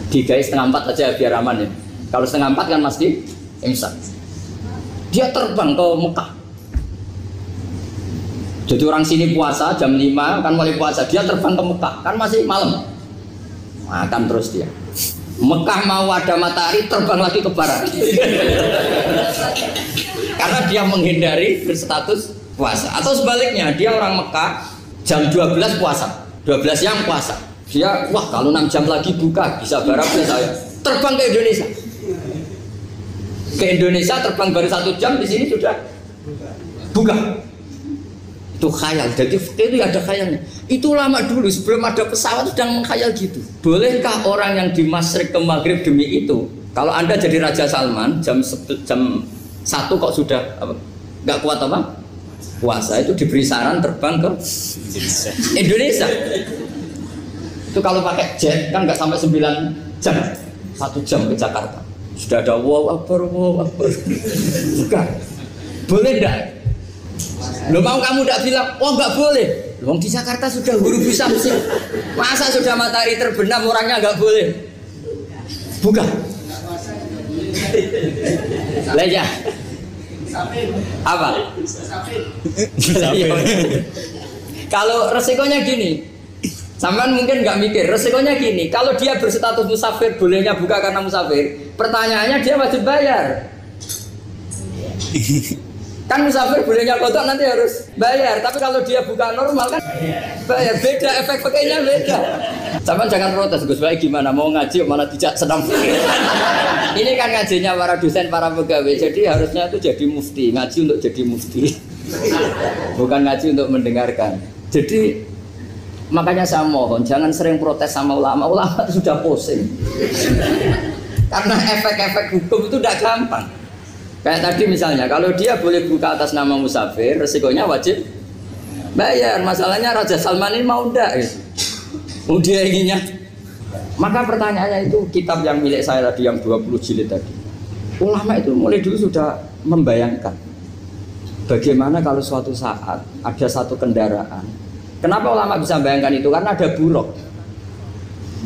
3:30 aja biar aman ya. Kalau 3:30 kan masih imsak. Dia terbang ke Mekah. Jadi orang sini puasa jam 5 kan mulai puasa, dia terbang ke Mekah kan masih malam. Makan terus dia. Mekah mau ada matahari terbang lagi ke barat. Karena dia menghindari berstatus puasa. Atau sebaliknya, dia orang Mekah jam 12 puasa, 12 siang puasa. Dia wah kalau 6 jam lagi buka bisa barat saya. Terbang ke Indonesia. Ke Indonesia terbang baru 1 jam, di sini sudah buka. Itu khayal. Jadi itu ada khayalnya. Itu lama dulu sebelum ada pesawat sedang mengkhayal gitu. Bolehkah orang yang di Masyrik ke Maghrib demi itu? Kalau Anda jadi Raja Salman jam 1 kok sudah nggak kuat apa? Puasa, itu diberi saran terbang ke Indonesia. Itu kalau pakai jet kan nggak sampai 9 jam, 1 jam ke Jakarta. Sudah ada wow akbar. Bukan. Boleh enggak? Lo mau kamu enggak bilang, oh enggak boleh. Lo di Jakarta sudah huru bisa sih. Masa sudah matahari terbenam orangnya enggak boleh? Bukan. Lah ya. Apa? Kalau resikonya gini, sampean mungkin nggak mikir, resikonya gini, kalau dia berstatus musafir, bolehnya buka karena musafir, pertanyaannya dia wajib bayar. Kan musafir bolehnya kodok nanti harus bayar, tapi kalau dia buka normal kan bayar, beda, efek pakainya beda. Sampean jangan protes, Gus Baik gimana, mau ngaji malah tidak senam. Ini kan ngajinya para dosen, para pegawai, jadi harusnya itu jadi mufti, ngaji untuk jadi mufti, bukan ngaji untuk mendengarkan. Jadi makanya saya mohon jangan sering protes sama ulama, ulama itu sudah pusing. Karena efek-efek hukum itu tidak gampang. Kayak tadi misalnya, kalau dia boleh buka atas nama musafir, resikonya wajib bayar. Masalahnya Raja Salman ini mau enggak gitu. Dia inginnya. Maka pertanyaannya itu kitab yang milik saya tadi, yang 20 jilid tadi. Ulama itu mulai dulu sudah membayangkan bagaimana kalau suatu saat ada satu kendaraan. Kenapa ulama bisa membayangkan itu? Karena ada buruk.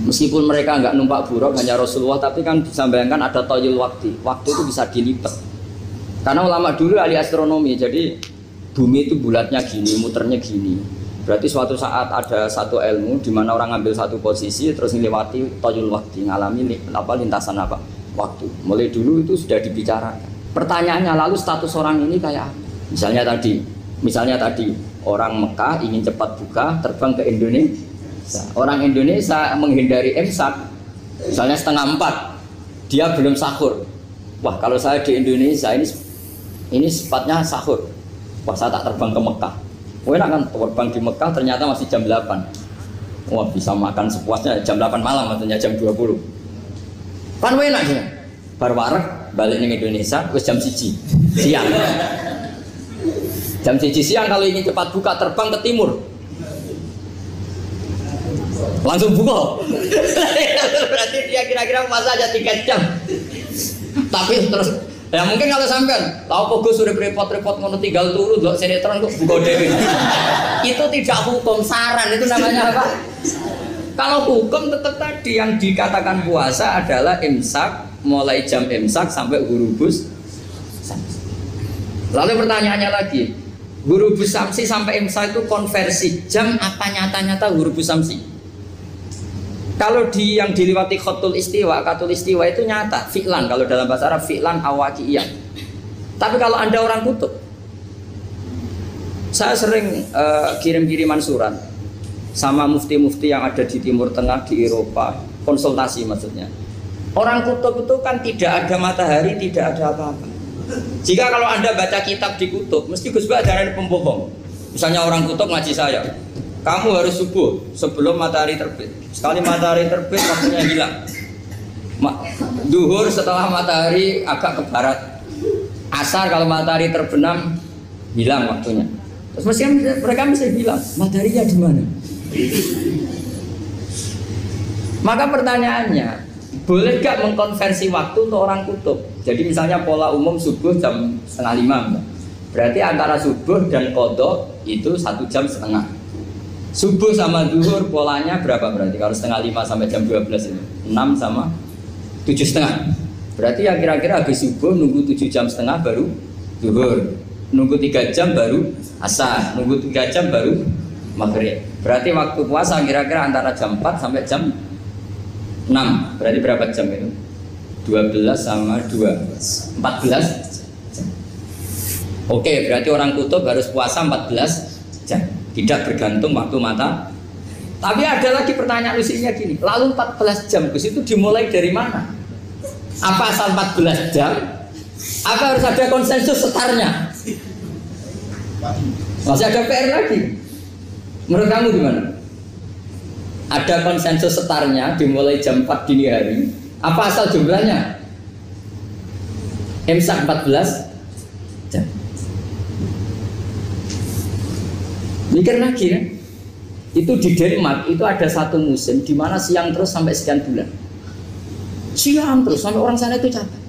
Meskipun mereka nggak numpak buruk, hanya Rasulullah, tapi kan bisa membayangkan ada toyul waktu. Waktu itu bisa dilipat. Karena ulama dulu ahli astronomi, jadi bumi itu bulatnya gini, muternya gini. Berarti suatu saat ada satu ilmu di mana orang ngambil satu posisi terus melewati toyul waktu, ngalami lintasan waktu. Mulai dulu itu sudah dibicarakan. Pertanyaannya lalu status orang ini kayak apa? Misalnya tadi orang Mekah ingin cepat buka terbang ke Indonesia. Orang Indonesia menghindari imsak, misalnya 3:30, dia belum sahur. Wah, kalau saya di Indonesia ini sifatnya sahur. Wah, saya tak terbang ke Mekah. Enak kan terbang di Mekah ternyata masih jam 8. Wah, bisa makan sepuasnya jam 8 malam, maksudnya jam 20. Kan enak dia. Bar wareg balik ke Indonesia wis jam 1 siang. Jam 1 siang kalau ingin cepat buka terbang ke timur. Langsung buka. Berarti dia kira-kira puasa aja 3 jam. Tapi terus ya mungkin kalau sampean tahu kok Gus sudah repot-repot ngono tinggal turu delok sinetron kok buka dhewe. Itu tidak hukum, saran itu namanya apa? Kalau hukum tetap tadi yang dikatakan puasa adalah imsak, mulai jam imsak sampai ghurubus. Lalu pertanyaannya lagi, ghurubus samsi sampai imsak itu konversi jam apa nyata-nyata ghurubus samsi? Kalau yang diliwati khatul istiwa itu nyata, fi'lan, kalau dalam bahasa Arab fi'lan awaqiyah. Tapi kalau Anda orang kutub, saya sering kirim-kiriman surat sama mufti-mufti yang ada di Timur Tengah, di Eropa, konsultasi maksudnya. Orang kutub itu kan tidak ada matahari, tidak ada apa-apa. Jika kalau Anda baca kitab di kutub, mesti Gus Ba ada pembohong. Misalnya orang kutub ngaji saya, kamu harus subuh sebelum matahari terbit. Sekali matahari terbit waktunya hilang. Duhur setelah matahari agak ke barat. Asar kalau matahari terbenam hilang waktunya. Terus mereka mesti bilang mataharinya di mana? Maka pertanyaannya, boleh gak mengkonversi waktu untuk orang kutub? Jadi misalnya pola umum subuh jam 4:30. Berarti antara subuh dan qadha itu 1,5 jam. Subuh sama zuhur polanya berapa berarti? Kalau 4:30 sampai jam 12 itu 6 sama 7,5. Berarti ya kira-kira habis subuh nunggu 7,5 jam baru zuhur, nunggu 3 jam baru asar, nunggu 3 jam baru maghrib. Berarti waktu puasa kira-kira antara jam 4 sampai jam 6. Berarti berapa jam itu? 12 sama 2 14 jam. Oke, berarti orang kutub harus puasa 14 jam. Tidak bergantung waktu mata. Tapi ada lagi pertanyaan lucunya gini, lalu 14 jam Gus itu dimulai dari mana? Apa asal 14 jam? Apa harus ada konsensus setarnya? Masih ada PR lagi. Menurut kamu gimana? Ada konsensus setarnya dimulai jam 4 dini hari. Apa asal jumlahnya? Imsak 14 jam. Mikir lagi ya. Itu di Denmark itu ada satu musim di mana siang terus sampai sekian bulan. Siang terus sampai orang sana itu capek.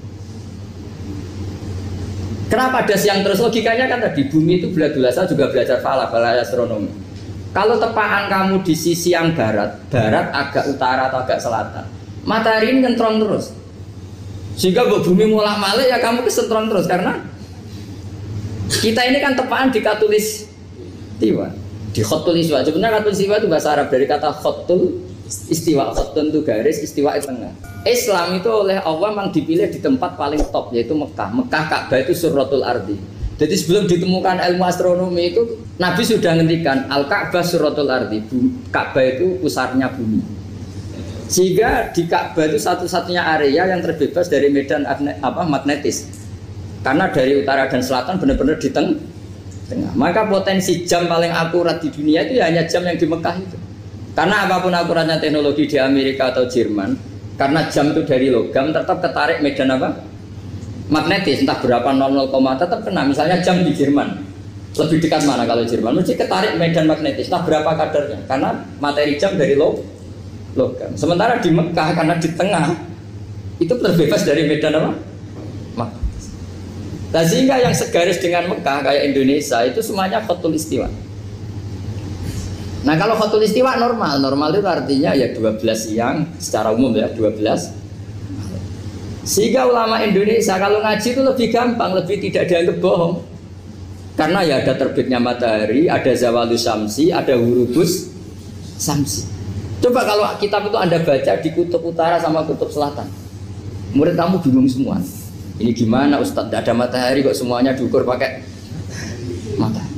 Kenapa ada siang terus? Logikanya kan tadi bumi itu saya juga belajar falak, astronomi. Kalau tepaan kamu di sisi yang barat agak utara atau agak selatan, matahari ini nyentrong terus. Sehingga bumi mulak malik ya kamu kesentron terus karena kita ini kan tepaan di katulis istiwa, di khotul istiwa. Sebenarnya katulis istiwa itu bahasa Arab dari kata khotul istiwa, khotun itu garis, istiwa itu tengah. Islam itu oleh Allah memang dipilih di tempat paling top yaitu Mekah. Mekah Ka'bah itu surratul ardi. Jadi sebelum ditemukan ilmu astronomi itu Nabi sudah ngendikan Al-Ka'bah surratul ardi. Ka'bah itu pusarnya bumi. Sehingga di Ka'bah itu satu-satunya area yang terbebas dari medan magnetis. Karena dari utara dan selatan benar-benar di tengah. Maka potensi jam paling akurat di dunia itu ya hanya jam yang di Mekah itu. Karena apapun akuratnya teknologi di Amerika atau Jerman, karena jam itu dari logam tetap ketarik medan magnetis, entah berapa 00, tetap kena. Misalnya jam di Jerman lebih dekat mana kalau Jerman? Mesti ketarik medan magnetis, entah berapa kadarnya. Karena materi jam dari logam. Sementara di Mekah karena di tengah itu terbebas dari medan magnetis. Nah, sehingga yang segaris dengan Mekah kayak Indonesia itu semuanya khotul istiwa. Nah kalau khotul istiwa normal itu artinya ya 12 siang secara umum ya 12. Sehingga ulama Indonesia kalau ngaji itu lebih gampang, lebih tidak dianggap bohong. Karena ya ada terbitnya matahari, ada zawalus syamsi, ada hurubus syamsi. Coba kalau kitab itu Anda baca di kutub utara sama kutub selatan, murid kamu bingung semua. Ini gimana Ustadz, tidak ada matahari kok semuanya diukur pakai matahari.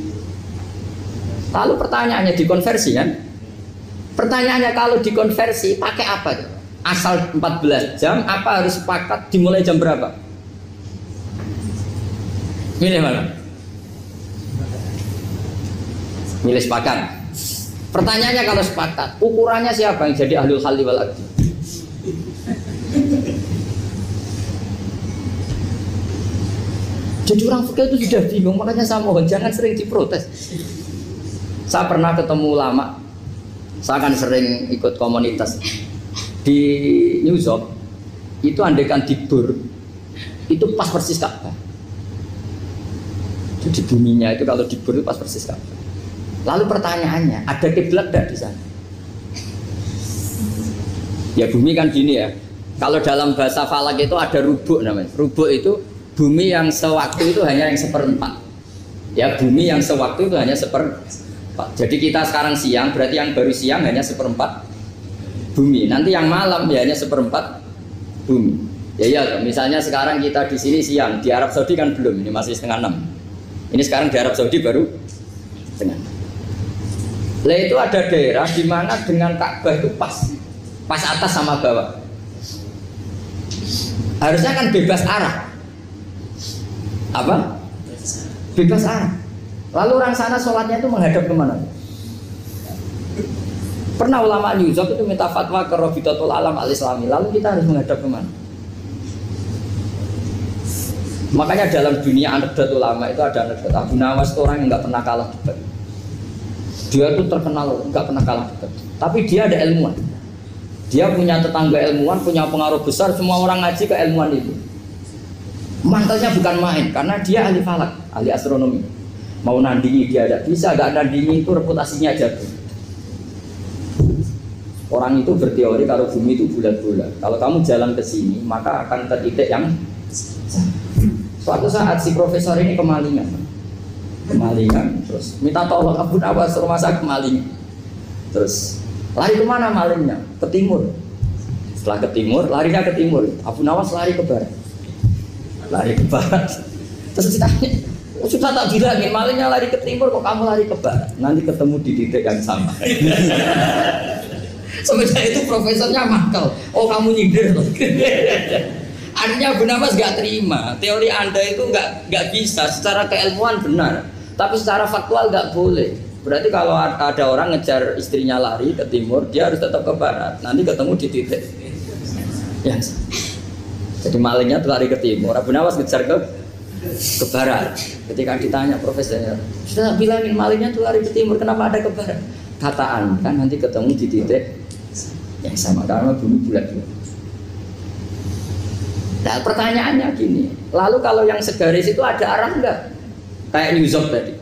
Lalu pertanyaannya dikonversi kan? Pertanyaannya kalau dikonversi pakai apa? Asal 14 jam, apa harus sepakat dimulai jam berapa? Milih mana? Milih sepakat. Pertanyaannya kalau sepakat, ukurannya siapa yang jadi ahlul halli wal aqdi? Jadi orang fikih itu sudah bingung, makanya saya mohon jangan sering diprotes. Saya pernah ketemu ulama, saya kan sering ikut komunitas di New York. Itu andaikan dibur, itu pas persis Ka'bah. Jadi buminya itu kalau dibur itu pas persis Ka'bah. Lalu pertanyaannya, ada kiblat tidak di sana? Ya bumi kan gini ya. Kalau dalam bahasa falak itu ada rubuk namanya. Rubuk itu bumi yang sewaktu itu hanya yang seperempat. Ya bumi yang sewaktu itu hanya seperempat. Jadi kita sekarang siang, berarti yang baru siang hanya seperempat bumi. Nanti yang malam ya hanya seperempat bumi. Ya, misalnya sekarang kita di sini siang, di Arab Saudi kan belum, ini masih setengah 6. Ini sekarang di Arab Saudi baru setengah 6. Lah itu ada daerah di mana dengan Ka'bah itu pas atas sama bawah. Harusnya kan bebas arah. Apa? Bebas arah. Lalu orang sana sholatnya itu menghadap kemana? Pernah ulama New York itu minta fatwa ke Rabitatul Alam Al-Islami. Lalu kita harus menghadap kemana? Makanya dalam dunia anekdot ulama itu ada anekdot Abu Nawas itu orang yang nggak pernah kalah debat. Dia itu terkenal nggak pernah kalah debat. Tapi dia ada ilmuwan. Dia punya tetangga ilmuwan, punya pengaruh besar. Semua orang ngaji ke ilmuwan itu. Mantelnya bukan main, karena dia ahli falak, ahli astronomi. Mau nandingi dia tidak bisa, nggak nandingi itu reputasinya jatuh. Orang itu berteori kalau bumi itu bulat-bulat. Kalau kamu jalan ke sini, maka akan ke titik yang suatu saat si profesor ini kemalingan, terus minta tolong Abu Nawas rumah saya kemalingan. Terus lari kemana malingnya? Ke timur. Setelah ke timur, larinya ke timur. Abu Nawas lari ke barat. Terus ditanya, sudah tak bilangin malingnya lari ke timur, kok kamu lari ke barat? Nanti ketemu di titik yang sama. Sebenarnya itu profesornya makal. Oh kamu nyindir loh. Artinya Abu Nawas gak terima. Teori Anda itu gak bisa. Secara keilmuan benar, tapi secara faktual gak boleh. Berarti kalau ada orang ngejar istrinya lari ke timur, dia harus tetap ke barat. Nanti ketemu di titik yang sama. Jadi malingnya tuh lari ke timur, Abu Nawas ngejar ke barat. Ketika ditanya profesornya, sudah bilangin malingnya tuh lari ke timur, kenapa ada ke barat? Kataan kan nanti ketemu di titik yang sama karena bumi bulat-bulat. Nah pertanyaannya gini, lalu kalau yang segaris itu ada arah enggak? Kayak New York tadi.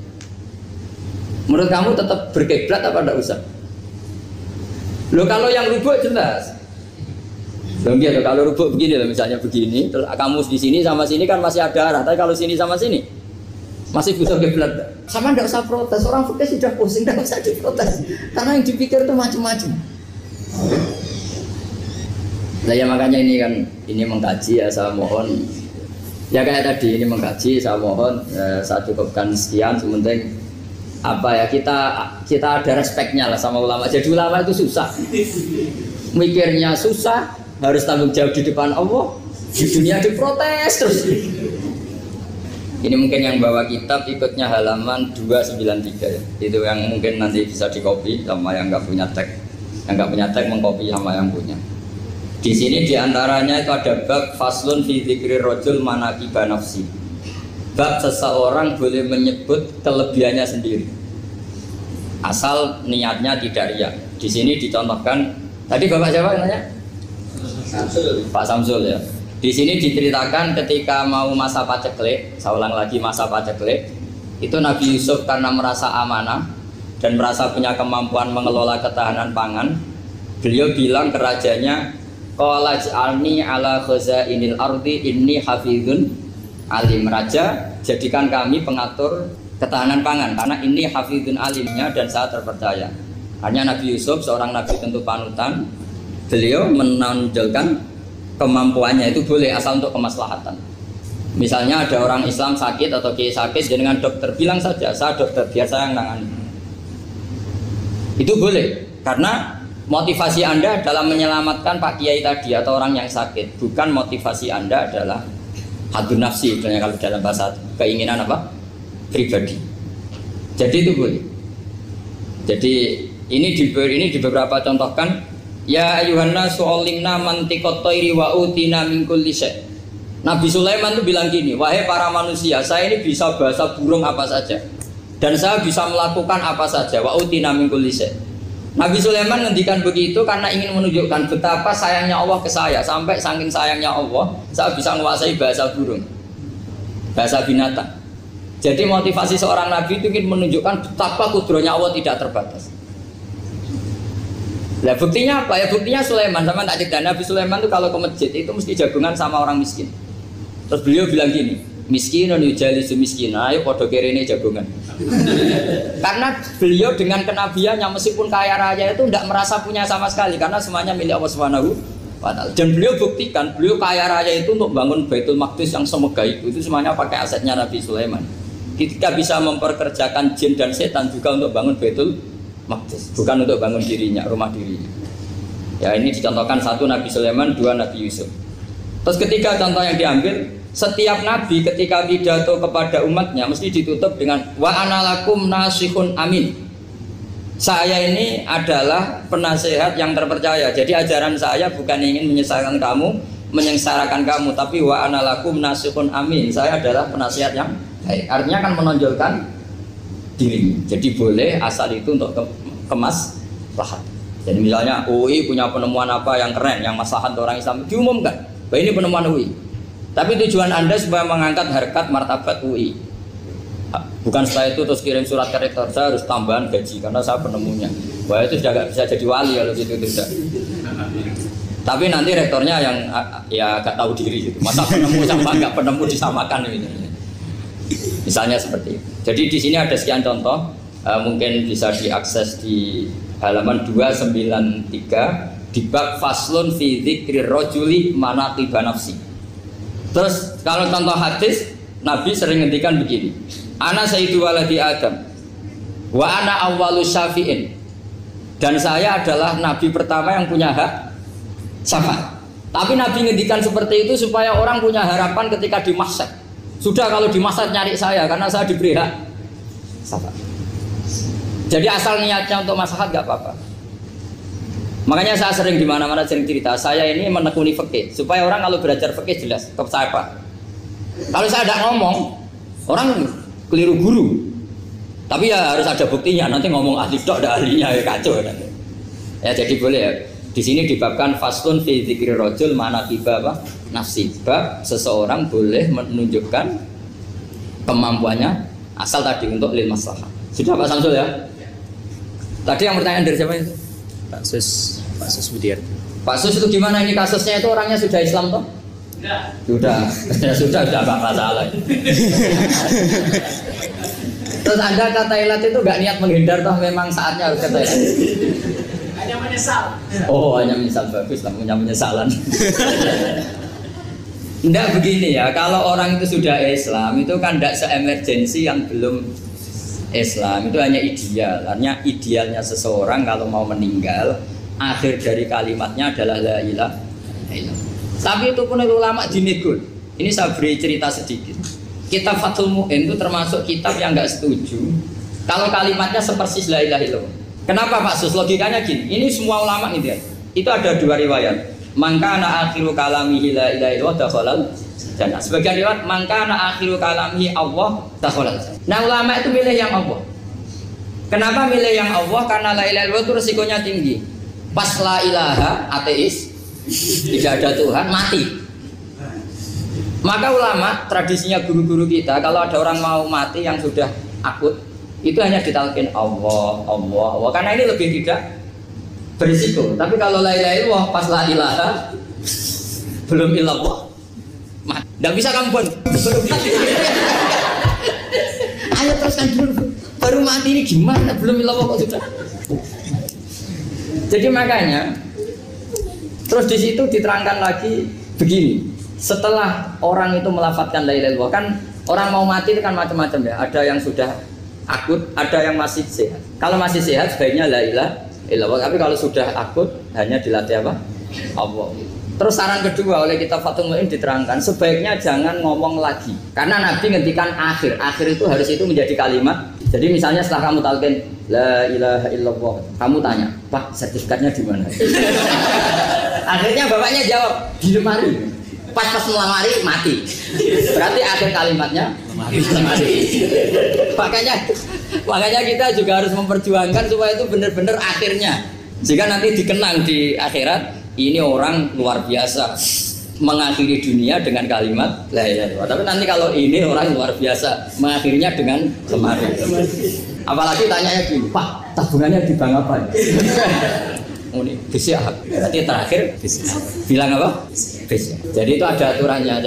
Menurut kamu tetap berkiblat apa enggak usah? Loh kalau yang rubuk jelas. Loh gitu, kalau rubuk begini loh, misalnya begini, terus kamu di sini sama sini kan masih ada arah, tapi kalau sini sama sini masih bisa kiblat. Sama tidak usah protes, orang fikih sudah pusing, tidak usah diprotes, karena yang dipikir itu macam-macam. Nah ya makanya ini mengkaji ya, saya mohon ya kayak tadi ini mengkaji, saya mohon saya cukupkan sekian, sementing apa ya kita ada respeknya lah sama ulama. Jadi ulama itu susah, mikirnya susah, harus tanggung jawab di depan Allah, di dunia diprotes terus. Ini mungkin yang bawa kitab ikutnya halaman 293 ya. Itu yang mungkin nanti bisa dikopi sama yang nggak punya tag. Yang nggak punya tag mengkopi sama yang punya. Di sini diantaranya itu ada bab faslun fi dzikri rajul manaqiba nafsi. Bab seseorang boleh menyebut kelebihannya sendiri. Asal niatnya tidak riya. Di sini dicontohkan tadi Bapak siapa namanya? Samsul. Pak Samsul ya. Di sini diceritakan ketika mau masa paceklik, saya ulang lagi masa paceklik, itu Nabi Yusuf karena merasa amanah dan merasa punya kemampuan mengelola ketahanan pangan, beliau bilang ke rajanya, qala ij'alni ala khazainil ardi inni hafizun alim. Raja, jadikan kami pengatur ketahanan pangan karena ini hafizun alimnya dan saya terpercaya. Hanya Nabi Yusuf seorang nabi tentu panutan, beliau menonjolkan kemampuannya itu boleh asal untuk kemaslahatan. Misalnya ada orang Islam sakit atau kiai sakit, dengan dokter bilang saja saya dokter, biar saya yang nangani. Itu boleh karena motivasi Anda dalam menyelamatkan Pak Kiai tadi atau orang yang sakit, bukan motivasi Anda adalah hadun nafsi, kalau dalam bahasa keinginan apa? Pribadi. Jadi itu boleh. Jadi ini di beberapa contohkan. Ya ayuhanna su'olimna mantikot toiri wa utina min kulli syai'. Nabi Sulaiman itu bilang gini, wahai para manusia, saya ini bisa bahasa burung apa saja dan saya bisa melakukan apa saja, wa utina min kulli syai'. Nabi Sulaiman ngendikan begitu karena ingin menunjukkan betapa sayangnya Allah ke saya, sampai saking sayangnya Allah saya bisa menguasai bahasa burung, bahasa binatang. Jadi motivasi seorang nabi itu ingin menunjukkan betapa kudrohnya Allah tidak terbatas. Nah buktinya apa ya? Buktinya Sulaiman, sama tak cerita Nabi Sulaiman itu kalau ke masjid itu mesti jagungan sama orang miskin. Terus beliau bilang gini, miskinun yujalisu miskin, ayo podo kerene jagungan. Karena beliau dengan kenabiannya meskipun kaya raya itu tidak merasa punya sama sekali karena semuanya milik Allah Subhanahu wa Ta'ala. Dan beliau buktikan, beliau kaya raya itu untuk bangun Baitul Maqdis yang semegah itu semuanya pakai asetnya Nabi Sulaiman. Ketika bisa memperkerjakan jin dan setan juga untuk bangun Baitul Maqdis, bukan untuk bangun dirinya, rumah dirinya. Ya ini dicontohkan satu Nabi Sulaiman, dua Nabi Yusuf. Terus ketika contoh yang diambil, setiap nabi ketika pidato kepada umatnya mesti ditutup dengan wa analakum nasihun amin. Saya ini adalah penasehat yang terpercaya. Jadi ajaran saya bukan ingin menyengsarakan kamu, tapi wa analakum nasihun amin. Saya adalah penasehat yang baik. Artinya kan menonjolkan diri. Jadi boleh asal itu untuk kemaslahat. Jadi misalnya UI punya penemuan apa yang keren, yang maslahat orang Islam, diumumkan bahwa ini penemuan UI. Tapi tujuan Anda supaya mengangkat harkat martabat UI. Bukan setelah itu terus kirim surat ke rektor, saya harus tambahan gaji karena saya penemunya. Wah itu sudah nggak bisa jadi wali kalau gitu tidak. Tapi nanti rektornya yang ya nggak tahu diri gitu. Masa penemu sama nggak penemu disamakan ini. Misalnya seperti itu. Jadi di sini ada sekian contoh, mungkin bisa diakses di halaman 293 di bab faslun fi dzikri rajuli manaqiba nafsi. Terus kalau contoh hadis, Nabi sering ngendikan begini, ana sayyidu waladi Adam wa ana awwalu syafi'in, dan saya adalah nabi pertama yang punya hak syafaat. Tapi Nabi ngendikan seperti itu supaya orang punya harapan ketika di mahsyar. Sudah kalau di mahsyar nyari saya karena saya diberi hak syafaat. Jadi asal niatnya untuk maslahat gak apa-apa. Makanya saya sering di mana-mana sering cerita, saya ini menekuni fikih supaya orang kalau belajar fikih jelas ke saya Pak. Kalau saya tidak ngomong, orang keliru guru. Tapi ya harus ada buktinya. Nanti ngomong ahli dok, ada ahlinya ya kacau. Ya jadi boleh ya. Di sini dibabkan faslun fi dzikri rajul manaqiba nafsi. Bab seseorang boleh menunjukkan kemampuannya asal tadi untuk lil maslahah. Sudah Pak Samsul ya? Tadi yang pertanyaan dari siapa itu? Pak Sus Budiarto. Pak Sus itu gimana ini kasusnya itu orangnya sudah Islam toh? Sudah, sudah nggak masalah. Terus Anda ke Thailand itu nggak niat menghindar toh, memang saatnya harus ke Thailand. Hanya menyesal. Oh, hanya menyesal, bagus lah, punya penyesalan. Enggak begini ya, kalau orang itu sudah Islam itu kan tidak se-emergency yang belum Islam, itu hanya ideal. Artinya idealnya seseorang kalau mau meninggal, akhir dari kalimatnya adalah la ilaha illallah. Tapi itu pun ulama dinegur. Ini saya beri cerita sedikit. Kitab Fathul Mu'in itu termasuk kitab yang nggak setuju kalau kalimatnya sepersis la ilaha illallah. Kenapa Pak Sus? Logikanya gini, ini semua ulama gitu ya. Itu ada dua riwayat. Mangkana akhiru kalamihi la ilaha illallah dakhalal jannah. Sebagian riwayat mangkana akhiru kalamihi Allah dakhalal. Nah, ulama itu milih yang Allah. Kenapa milih yang Allah? Karena la ilaha illallah itu resikonya tinggi. Pas la ilaha ateis, tidak ada Tuhan, mati. Maka ulama, tradisinya guru-guru kita, kalau ada orang mau mati yang sudah akut, itu hanya ditalkin Allah, Allah, Allah. Karena ini lebih tidak berisiko. Tapi kalau la ilaha illallah, pas la ilaha belum illallah, mati. Tidak bisa kamu pun. Ayo teruskan dulu. Baru mati ini gimana? Belum illallah kok sudah. Jadi makanya, terus di situ diterangkan lagi begini. Setelah orang itu melafadzkan la ilaha illallah, kan orang mau mati itu kan macam-macam ya. Ada yang sudah akut, ada yang masih sehat. Kalau masih sehat sebaiknya la ilaha illallah. Tapi kalau sudah akut hanya dilatih apa? Allah. Terus saran kedua oleh kitab Fathul Mu'in diterangkan sebaiknya jangan ngomong lagi. Karena Nabi ngendikan akhir. Akhir itu harus itu menjadi kalimat. Jadi misalnya setelah kamu talqin la ilaha illallah, kamu tanya, "Pak, sertifikatnya di mana?" Akhirnya bapaknya jawab, "Di lemari." Pas melamari mati. Berarti akhir kalimatnya lemari. Makanya kita juga harus memperjuangkan supaya itu benar-benar akhirnya. Jika nanti dikenang di akhirat, ini orang luar biasa mengakhiri dunia dengan kalimat la ilaha illallah. Tapi nanti kalau ini orang luar biasa mengakhirinya dengan lemari. Apalagi tanyanya gini, "Pak, tabungannya di bank apa?" Ini bisya. Berarti terakhir bilang apa? Bisya. Jadi itu ada aturannya.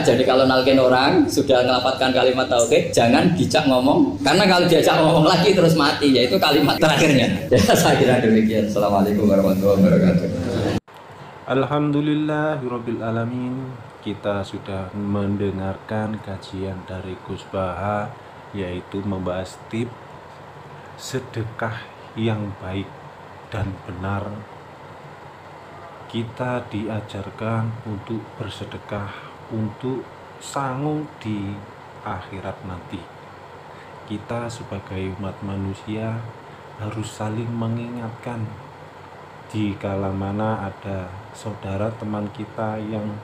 Jadi kalau nalkin orang sudah ngelafatkan kalimat tauhid, jangan dijak ngomong. Karena kalau diajak ngomong lagi terus mati, yaitu kalimat terakhirnya. Ya, saya kira demikian. Assalamualaikum warahmatullahi wabarakatuh. Alhamdulillahirabbil alamin. Kita sudah mendengarkan kajian dari Gus Baha, yaitu membahas tips sedekah yang baik dan benar. Kita diajarkan untuk bersedekah untuk sanggup di akhirat nanti. Kita sebagai umat manusia harus saling mengingatkan di kala mana ada saudara teman kita yang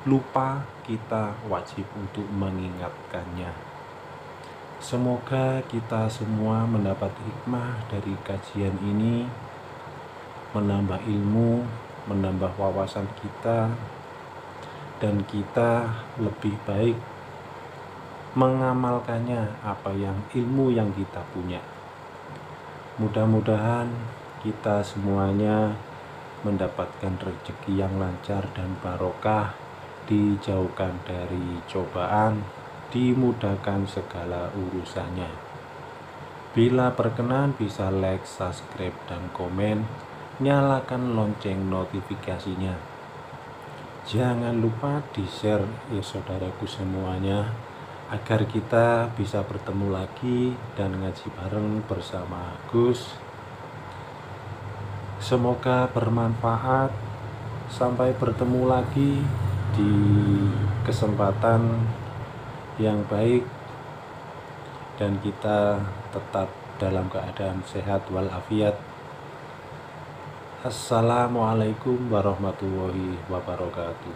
lupa, kita wajib untuk mengingatkannya. Semoga kita semua mendapat hikmah dari kajian ini, menambah ilmu, menambah wawasan kita, dan kita lebih baik mengamalkannya apa yang ilmu yang kita punya. Mudah-mudahan kita semuanya mendapatkan rezeki yang lancar dan barokah, dijauhkan dari cobaan, dimudahkan segala urusannya. Bila berkenan bisa like, subscribe, dan komen. Nyalakan lonceng notifikasinya. Jangan lupa di-share ya saudaraku semuanya, agar kita bisa bertemu lagi dan ngaji bareng bersama Gus. Semoga bermanfaat. Sampai bertemu lagi di kesempatan yang baik, dan kita tetap dalam keadaan sehat walafiat. Assalamualaikum warahmatullahi wabarakatuh.